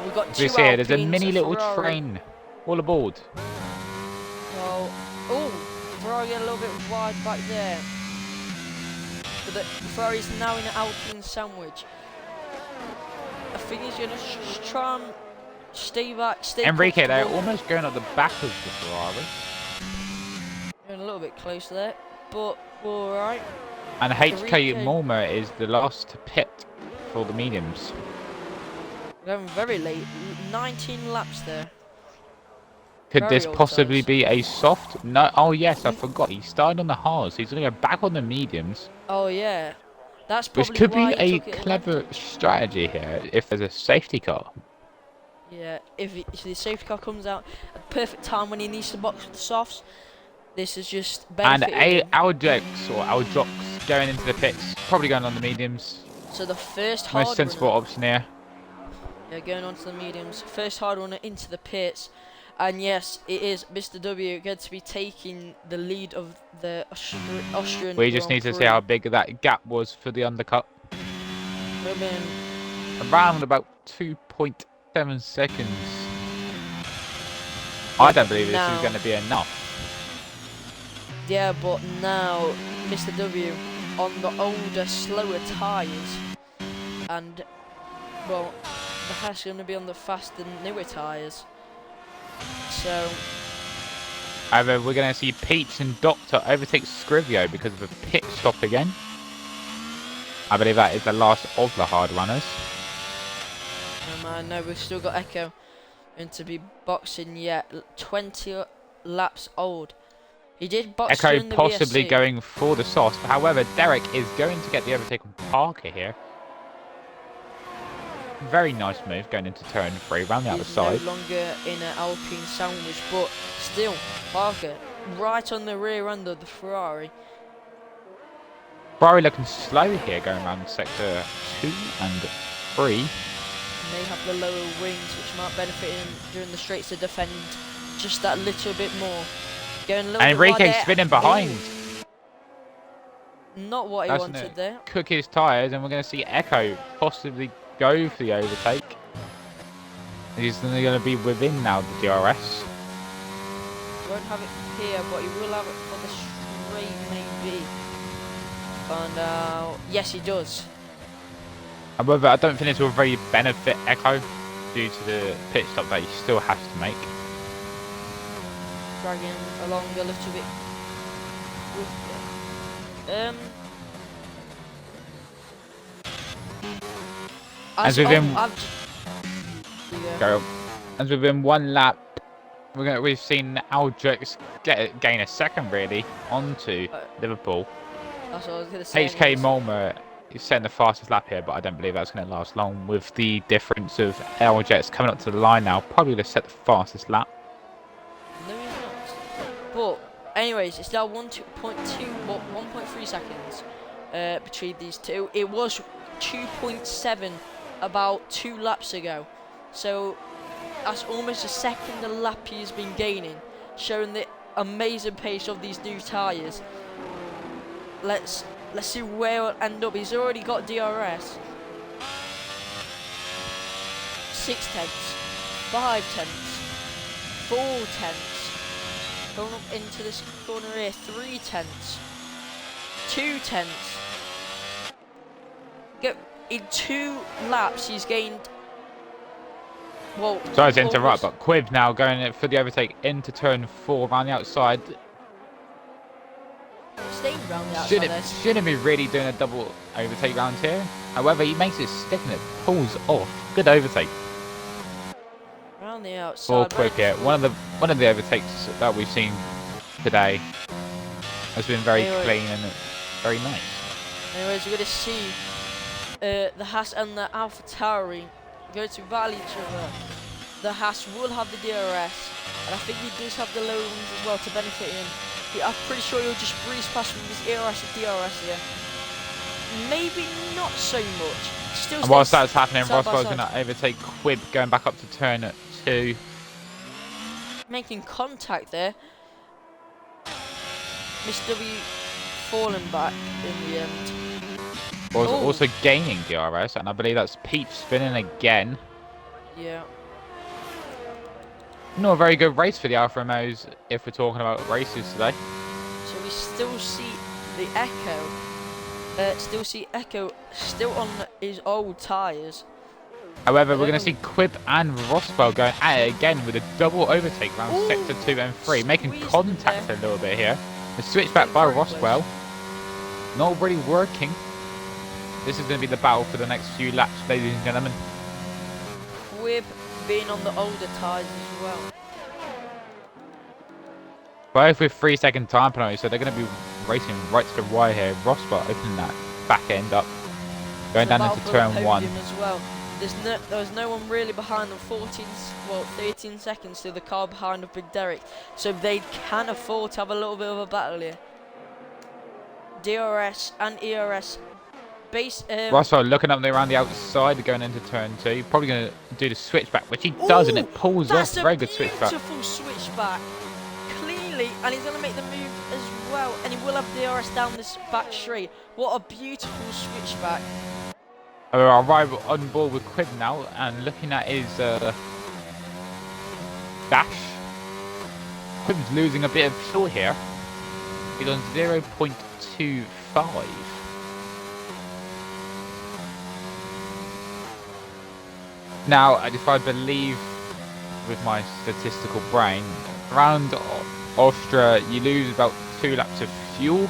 we've got 2 we see here, there's a Alpines, mini little Ferrari. train. All aboard. Well, oh, Ferrari a little bit wide back there. But the Ferrari's now in an Alpine sandwich. I think he's going to try and stay back, Enrique, they're almost going up the back of the Ferrari. Going a little bit close there, but we're alright. And HK Mulmer is the last to pit for the mediums. Going very late, 19 laps there. Could Very this old possibly times. be a soft? No. Oh yes, I forgot. He started on the hards. He's going to go back on the mediums. Oh yeah, that's probably Which could be why he a took it clever strategy here if there's a safety car. Yeah, if the safety car comes out at the perfect time when he needs to box with the softs, this is just benefiting him. Our jocks going into the pits, probably going on the mediums. So the first hard Most sensible runner, option here. yeah, going on to the mediums. First hard runner into the pits. And yes, it is Mr. W going to be taking the lead of the Austrian We just need to see how big that gap was for the undercut. Around about 2.7 seconds. I don't believe this is going to be enough. Yeah, but now Mr. W on the older, slower tyres. And, well, the Haas going to be on the faster, newer tyres. So we're going to see Peach and Doctor overtake Scrivio because of a pit stop again. I believe that is the last of the hard runners. No, we've still got Echo and to be boxing yet. 20 laps old. He did box Echo during the possibly VSC. going for the sauce. However, Derek is going to get the overtake on Parker here. Very nice move going into turn 3, round the outside. No longer in an Alpine sandwich, but still, Parker right on the rear end of the Ferrari. Ferrari looking slow here going around sector 2 and 3. May have the lower wings, which might benefit him during the straights to defend just that little bit more. Going a little And bit wide Enrique there. spinning behind. Not what he That's wanted there. Cook his tyres, and we're going to see Echo possibly go for the overtake. He's going to be within now the DRS. Won't have it here, but he will have it for the straight, maybe. Find out. Yes, he does. However, I don't think this will really benefit Echo due to the pit stop that he still has to make. Dragging along a little bit. As within one lap, we've seen Aldrich gain a second really onto Liverpool. That's what I was going to say. HK Mulmer is setting the fastest lap here, but I don't believe that's going to last long with the difference of L-Jets coming up to the line now. Probably going to set the fastest lap. No, he's not. But, anyways, it's now 1.3 seconds between these two. It was 2.7 about 2 laps ago. So, that's almost a second a lap he's been gaining, showing the amazing pace of these new tyres. Let's see where it'll end up. He's already got DRS. 6 tenths, 5 tenths, 4 tenths. Going up into this corner here, 3 tenths, 2 tenths. In 2 laps, he's gained. Well, sorry to interrupt, but Quibb now going for the overtake into turn 4 around the outside. Staying around the outside. Shouldn't be really doing a double overtake round here. However, he makes it stick and it pulls off. Good overtake. Around the outside. For Quibb here. One of the overtakes that we've seen today has been very clean and very nice. Anyways, we're going to see the Haas and the AlphaTauri go to battle each other. The Haas will have the DRS, and I think he does have the low wings as well to benefit him. I'm pretty sure he'll just breeze past with his ERS and DRS here. Maybe not so much. Still. And whilst that's happening, Roswell's going to overtake Quibb going back up to turn 2. Making contact there. Miss W falling back in the end. Was also gaining DRS, and I believe that's Peach spinning again. Yeah. Not a very good race for the Alfa Romeos if we're talking about races today. So we still see the Echo, still on his old tyres. However, we're going to see Quibb and Roswell going at it again with a double overtake around sector 2 and 3, making contact a little bit here. The switchback by Roswell, not really working. This is going to be the battle for the next few laps, ladies and gentlemen. Quibb being on the older tyres as well. Both with 3-second time penalty, so they're going to be racing right to the wire here. Roswell opening that back end up, going down into turn 1. As well. There was no one really behind them. 13 seconds to the car behind of Big Derek, so they can afford to have a little bit of a battle here. DRS and ERS. Roswell looking up there around the outside, going into turn 2. Probably going to do the switchback, which he does, and it pulls off. Very good switchback. Beautiful switchback, cleanly, and he's going to make the move as well. And he will have DRS down this back straight. What a beautiful switchback. Our rival on board with Quibb now, and looking at his dash. Quibb's losing a bit of fuel here. He's on 0.25. Now, if I believe with my statistical brain, around Austria you lose about 2 laps of fuel.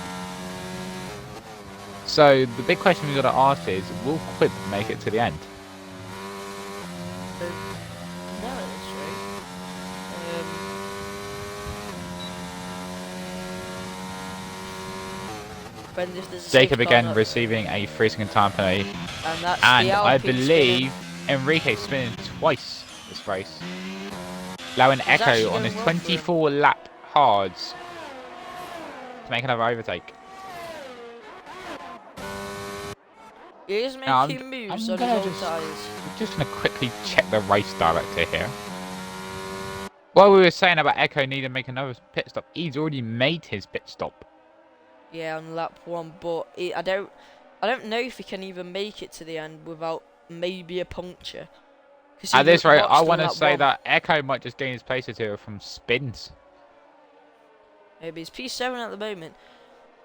So the big question we've got to ask is, will Quibb make it to the end? when there's a Jacob safety car again up. receiving a 3-second time penalty. And that's And the I Alpine believe spinning. Enrique spinning twice this race. Allowing He's Echo actually on his going well for him. 24 lap hards to make another overtake. He is making moves on his old tyres. I'm just going to quickly check the race director here. While we were saying about Echo needing to make another pit stop, he's already made his pit stop. Yeah, on lap 1, but I don't know if he can even make it to the end without maybe a puncture. At this rate, I want to lap say 1. that Echo might just gain his place or two from spins. Maybe he's P7 at the moment,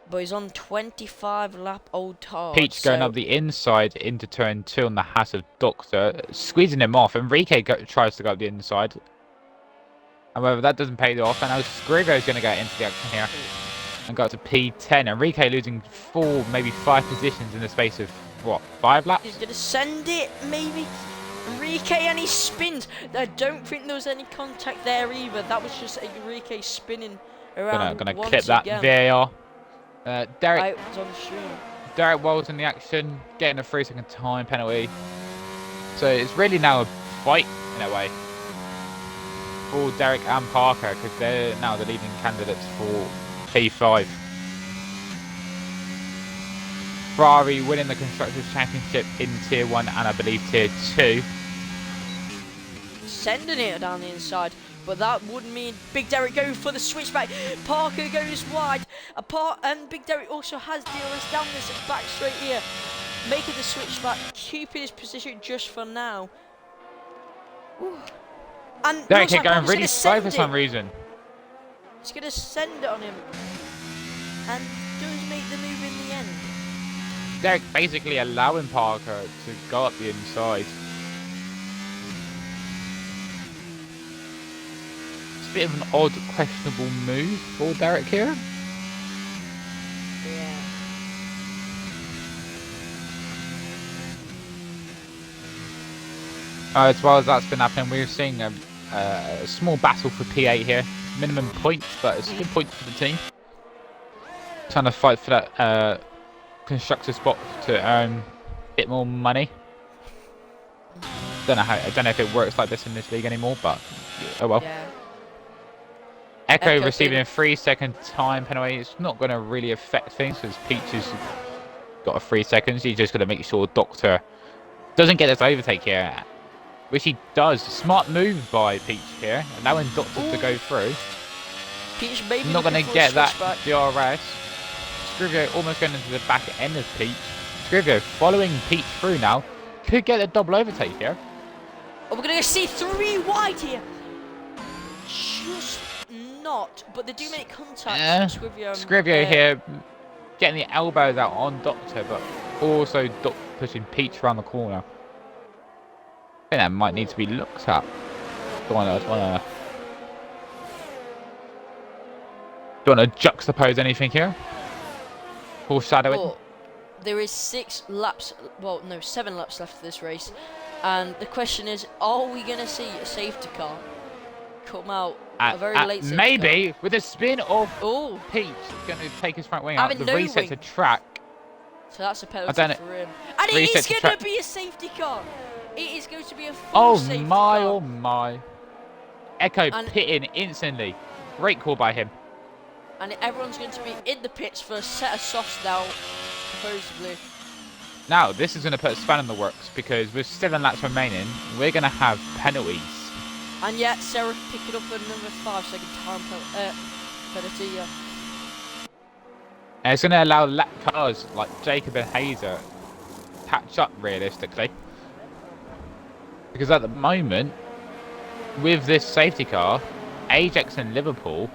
but he's on 25 lap old tyres. Peach going up the inside into turn 2 on the Haas of Doctor, squeezing him off. Enrique tries to go up the inside. However, that doesn't pay off, and now Scrivo is going to get into the action here and go up to P10. Enrique losing 4, maybe 5 positions in the space of, what, 5 laps? He's going to send it, maybe. Enrique, and he spins. I don't think there was any contact there either. That was just Enrique spinning around. Gonna clip that VAR. Derek was on the stream. Derek Wells in the action, getting a 3-second time penalty. So it's really now a fight in a way for Derek and Parker, because they're now the leading candidates for P5. Ferrari winning the Constructors' Championship in Tier 1 and I believe Tier 2. Sending it down the inside, but that would mean Big Derek going for the switchback. Parker goes wide. And Big Derek also has DRS down this back straight here. Making the switchback, keeping his position just for now. Ooh. And Derek kept going really slow for some reason. He's going to send it on him. And does make the move in the end. Derek basically allowing Parker to go up the inside. It's a bit of an odd, questionable move for Derek here. Yeah. As well as that's been happening, we're seeing a small battle for P8 here. Minimum points, but it's a good point for the team. Trying to fight for that constructor spot to earn a bit more money. I don't know if it works like this in this league anymore, but oh well. Yeah. Echo receiving a 3-second time penalty. It's not going to really affect things because Peach has got a 3 seconds. He's just going to make sure Doctor doesn't get this overtake here, which he does. Smart move by Peach here, allowing Doctor to go through. Peach maybe not going to get that DRS. Scrivio almost going into the back end of Peach. Scrivio following Peach through now. Could get a double overtake here. Oh, we're going to see 3 wide here. Just not, but they do make contact. Yeah. Scrivio here getting the elbows out on Doctor, but also pushing Peach around the corner. I think that might need to be looked at. Do you want to juxtapose anything here? Foreshadowing. But there is 7 laps left of this race, and the question is, are we going to see a safety car come out? A very late safety maybe car. With a spin of Peach going to take his front wing out. The reset to track. So that's a penalty for him. And it is going to be a safety car. It is going to be a full safety car. Oh my. Echo pitting instantly. Great call by him. And everyone's going to be in the pits for a set of softs now, supposedly. Now, this is going to put a span in the works because with 7 laps remaining, we're going to have penalties. And yet, Sarah picking up another 5-second time penalty, yeah. And it's going to allow lap cars like Jacob and Hazer catch up realistically. Because at the moment, with this safety car, Ajax and Liverpool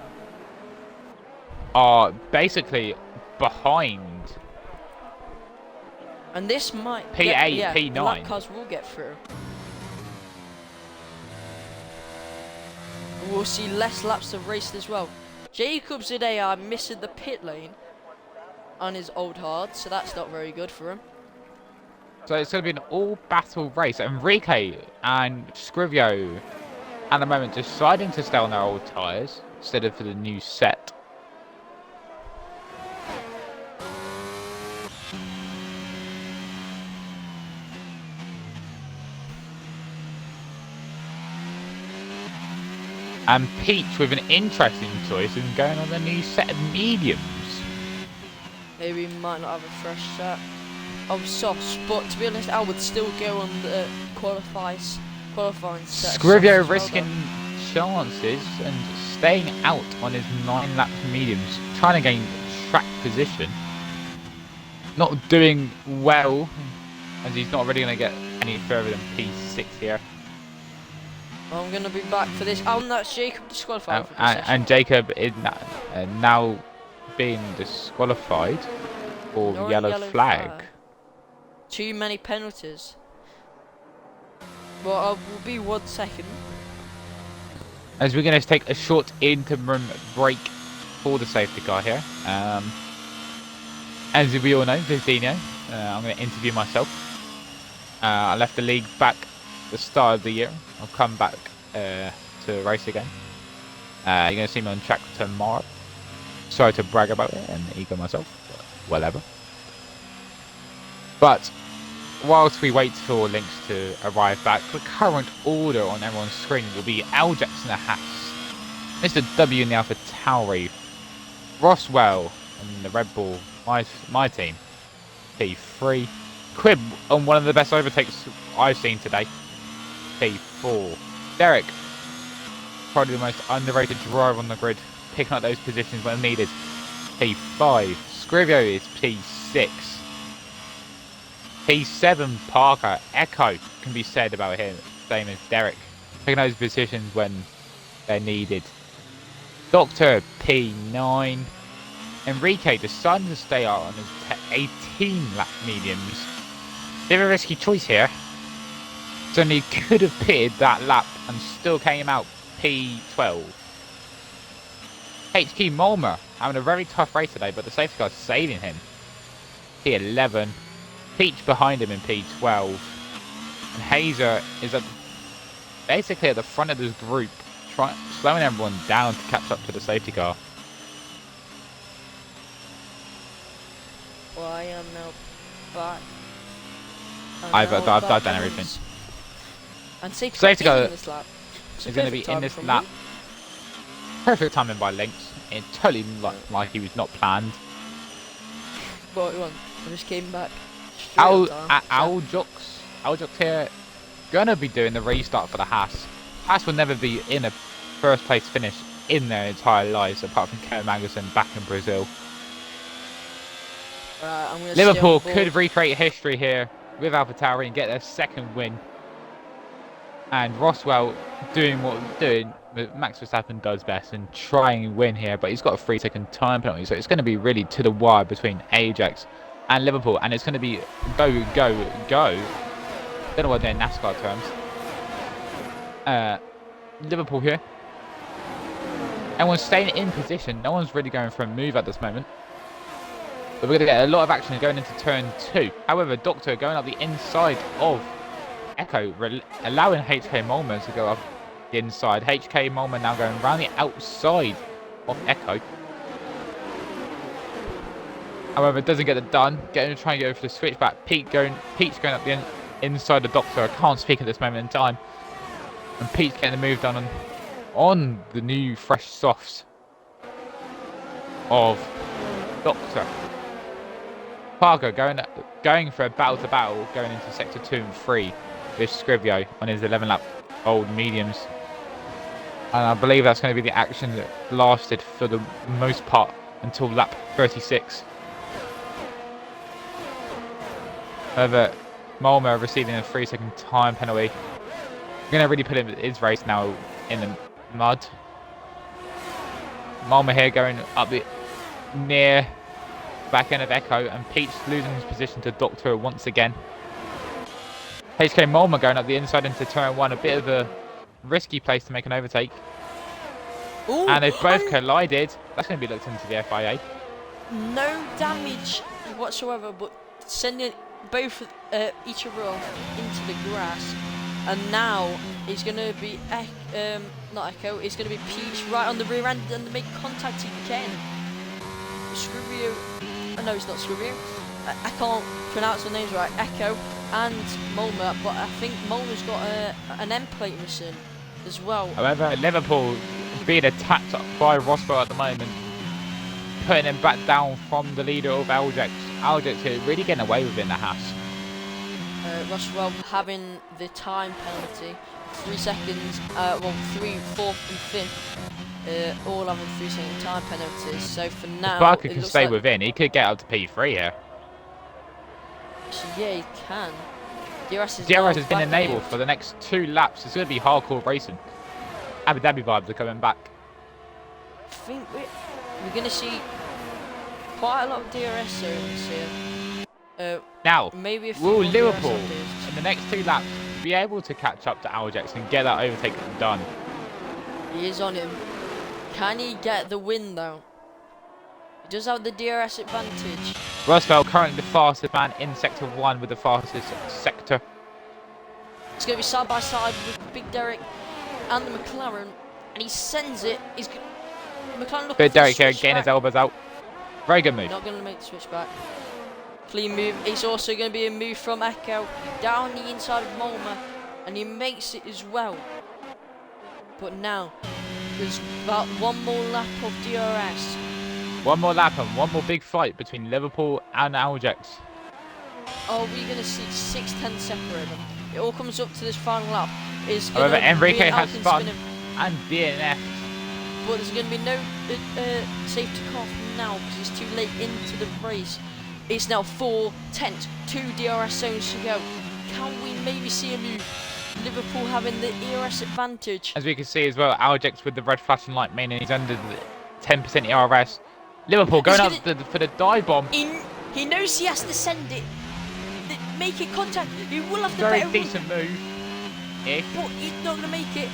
are basically behind. And this might P8, P9. The lap cars will get through. We'll see less laps of race as well. Jacobs today are missing the pit lane on his old hard, so that's not very good for him. So it's going to be an all-battle race. Enrique and Scrivio, at the moment, deciding to stay on their old tyres instead of for the new set. And Peach with an interesting choice and going on a new set of mediums. Maybe we might not have a fresh set of softs, but to be honest, I would still go on the qualifying set. Scrivio risking chances and staying out on his 9-lap mediums, trying to gain track position. Not doing well, as he's not really going to get any further than P6 here. I'm going to be back for this. Oh, that's Jacob disqualified for this session. And Jacob is now being disqualified for yellow flag. Too many penalties. Well, I will be 1 second. As we're going to take a short interim break for the safety car here. As we all know, Vizdino, I'm going to interview myself. I left the league back at the start of the year. I'll come back to race again. You're going to see me on track tomorrow. Sorry to brag about it and ego myself, but whatever. But whilst we wait for Lynx to arrive back, the current order on everyone's screen will be Lmfj in the Haas, Mr. W in the Alpha Tauri, Roswell and the Red Bull, my team, P3, Quib on one of the best overtakes I've seen today, P4, Derek, probably the most underrated driver on the grid, picking up those positions when needed, P5, Scrivio is P6, P7 Parker, Echo can be said about him, same as Derek, picking those positions when they're needed. Doctor P9, Enrique deciding to stay out on his 18-lap mediums. Bit of a risky choice here. Certainly could have pitted that lap and still came out P12. HK Molmer having a very tough race today, but the safety car's saving him. P11. Peach behind him in P12. And Hazer is basically at the front of this group, slowing everyone down to catch up to the safety car. Well, I am now back. I've done everything. And safety car in this lap. is going to be in this lap. Perfect timing by Lynx. It totally like he was not planned. What you want? I just came back. Aljok's here, gonna be doing the restart for the Haas. Haas will never be in a first place finish in their entire lives, apart from Kevin Magnussen back in Brazil. Liverpool could recreate history here with AlphaTauri and get their second win. And Roswell doing what Max Verstappen does best and trying to win here, but he's got a 3-second time penalty, so it's going to be really to the wire between Ajax and Liverpool, and it's going to be go. Don't know what they're in NASCAR terms. Liverpool here. Everyone's staying in position. No one's really going for a move at this moment. But we're going to get a lot of action going into turn 2. However, Doctor going up the inside of Echo, allowing HK Molman to go up the inside. HK Molman now going around the outside of Echo. However, it doesn't get it done. Trying to go for the switchback. Peach going up the inside of Doctor. I can't speak at this moment in time. And Peach getting the move done on the new fresh softs of Doctor. Parker going for a battle to battle, going into sector 2 and 3 with Scrivio on his 11-lap old mediums. And I believe that's going to be the action that lasted for the most part until lap 36. However, Molmer receiving a 3-second time penalty. We're going to really put his race now in the mud. Molmer here going up the near back end of Echo, and Peach losing his position to Doctor once again. HK Molmer going up the inside into turn 1, a bit of a risky place to make an overtake. Ooh, and they've both collided. That's going to be looked into the FIA. No damage whatsoever, but sending both each other off into the grass. And now it's going to be not Echo, it's going to be Peach right on the rear end, and they make contact again. Scrivio, no, it's not Scrivio. I can't pronounce the names right. Echo and Molmer, but I think Molmer's got an end plate missing as well. However, Liverpool being attacked by Roswell at the moment, putting him back down from the leader of Aljax. Aljax here really getting away with it in the Haas. Roswell having the time penalty, 3 seconds, well 3, 4th and 5th, all having 3-second time penalties. So for now, if Barker can stay like within, he could get up to P3 here. Yeah, he can. DRS has been enabled for the next 2 laps. It's going to be hardcore racing. Abu Dhabi vibes are coming back. I think we're going to see quite a lot of DRS zones here. Now, maybe will Liverpool in the next 2 laps be able to catch up to Aljax and get that overtake done? He is on him. Can he get the win though? He does have the DRS advantage. Roswell currently the fastest man in Sector 1 with the fastest sector. It's going to be side by side with Big Derek and the McLaren, and he sends it. He's McLaren looking Big for Derek the here, switch getting back. his elbows out. Very good move. Not going to make the switch back. Clean move. It's also going to be a move from Echo down the inside of Molma, and he makes it as well. But now there's about 1 more lap of DRS. 1 more lap and 1 more big fight between Liverpool and Aljax. Oh, we're going to see 6-10 separate them. It all comes up to this final lap. However, Enrique has spun and DNF. But there's going to be no safety car from now because it's too late into the race. It's now 4 tenths, 2 DRS zones to go. Can we maybe see a move? Liverpool having the ERS advantage. As we can see as well, Aljax with the red flashing light, meaning he's under the 10% ERS. Liverpool going up for the dive bomb. He knows he has to send it. Make it contact. He will have the very better decent move. But he's not going to make it.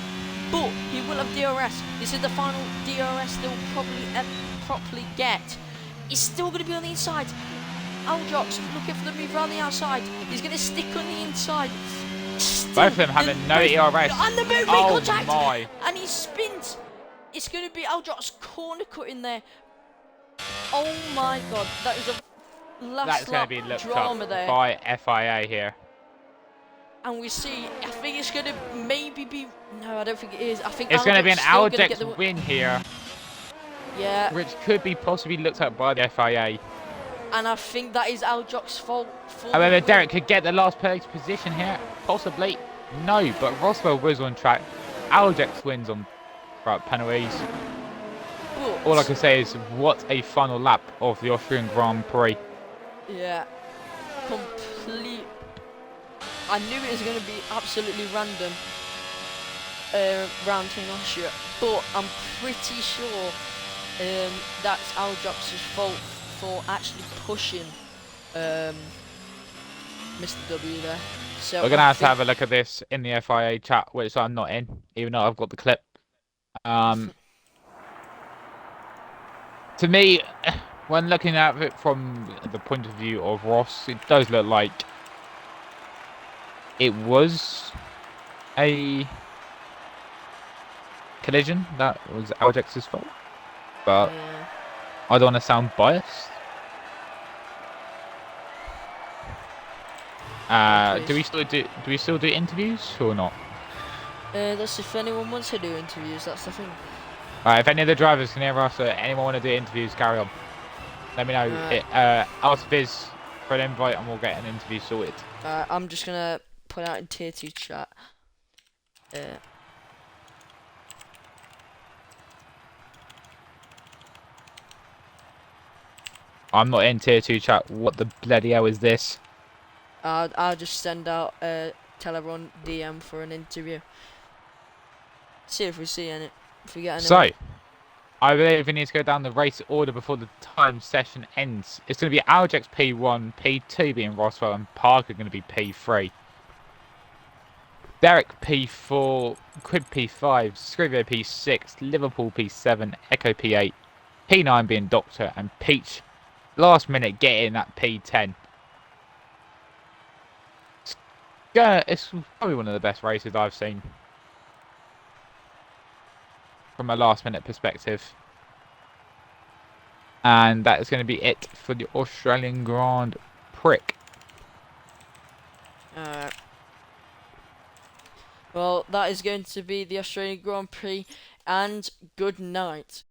But he will have DRS. This is the final DRS they'll probably properly get. He's still going to be on the inside. Aljax looking for the move around the outside. He's going to stick on the inside. Still, both of them having no ERS. And the move contact. My. And he spins. It's going to be Aljax corner cut in there. Oh my god. That is a last lap drama there by FIA here. And we see, I think it's going to maybe be, no, I don't think it is. I think it's going to be an Aljax win here. Yeah. Which could be possibly looked at by the FIA. And I think that is Aljax's fault. However, Derek could get the last place position here. Possibly. No, but Roswell was on track. Aljax wins on penalties. But all I can say is, what a final lap of the Austrian Grand Prix. Yeah. Complete. I knew it was going to be absolutely random round in Austria, but I'm pretty sure that's Aljax's fault for actually pushing Mr. W there. So we're going to have a look at this in the FIA chat, which I'm not in, even though I've got the clip. To me, when looking at it from the point of view of Ross, it does look like it was a collision that was Aljax's fault, but yeah. I don't want to sound biased. Do we still do interviews or not? That's if anyone wants to do interviews. That's the thing. Alright, if any of the drivers can hear us or anyone want to do interviews, carry on. Let me know. Ask Viz for an invite and we'll get an interview sorted. I'm just gonna put out in tier 2 chat. I'm not in tier 2 chat. What the bloody hell is this? I'll just send out tell everyone DM for an interview. See if we see any. If we get any. So, I believe we need to go down the race order before the time session ends. It's going to be Aljax P1, P2 being Roswell, and Parker going to be P3. Derek P4, Quid P5, Scrivio P6, Liverpool P7, Echo P8, P9 being Doctor, and Peach last minute getting that P10. It's probably one of the best races I've seen from a last minute perspective. And that is going to be it for the Australian Grand Prix. Well, that is going to be the Australian Grand Prix and good night.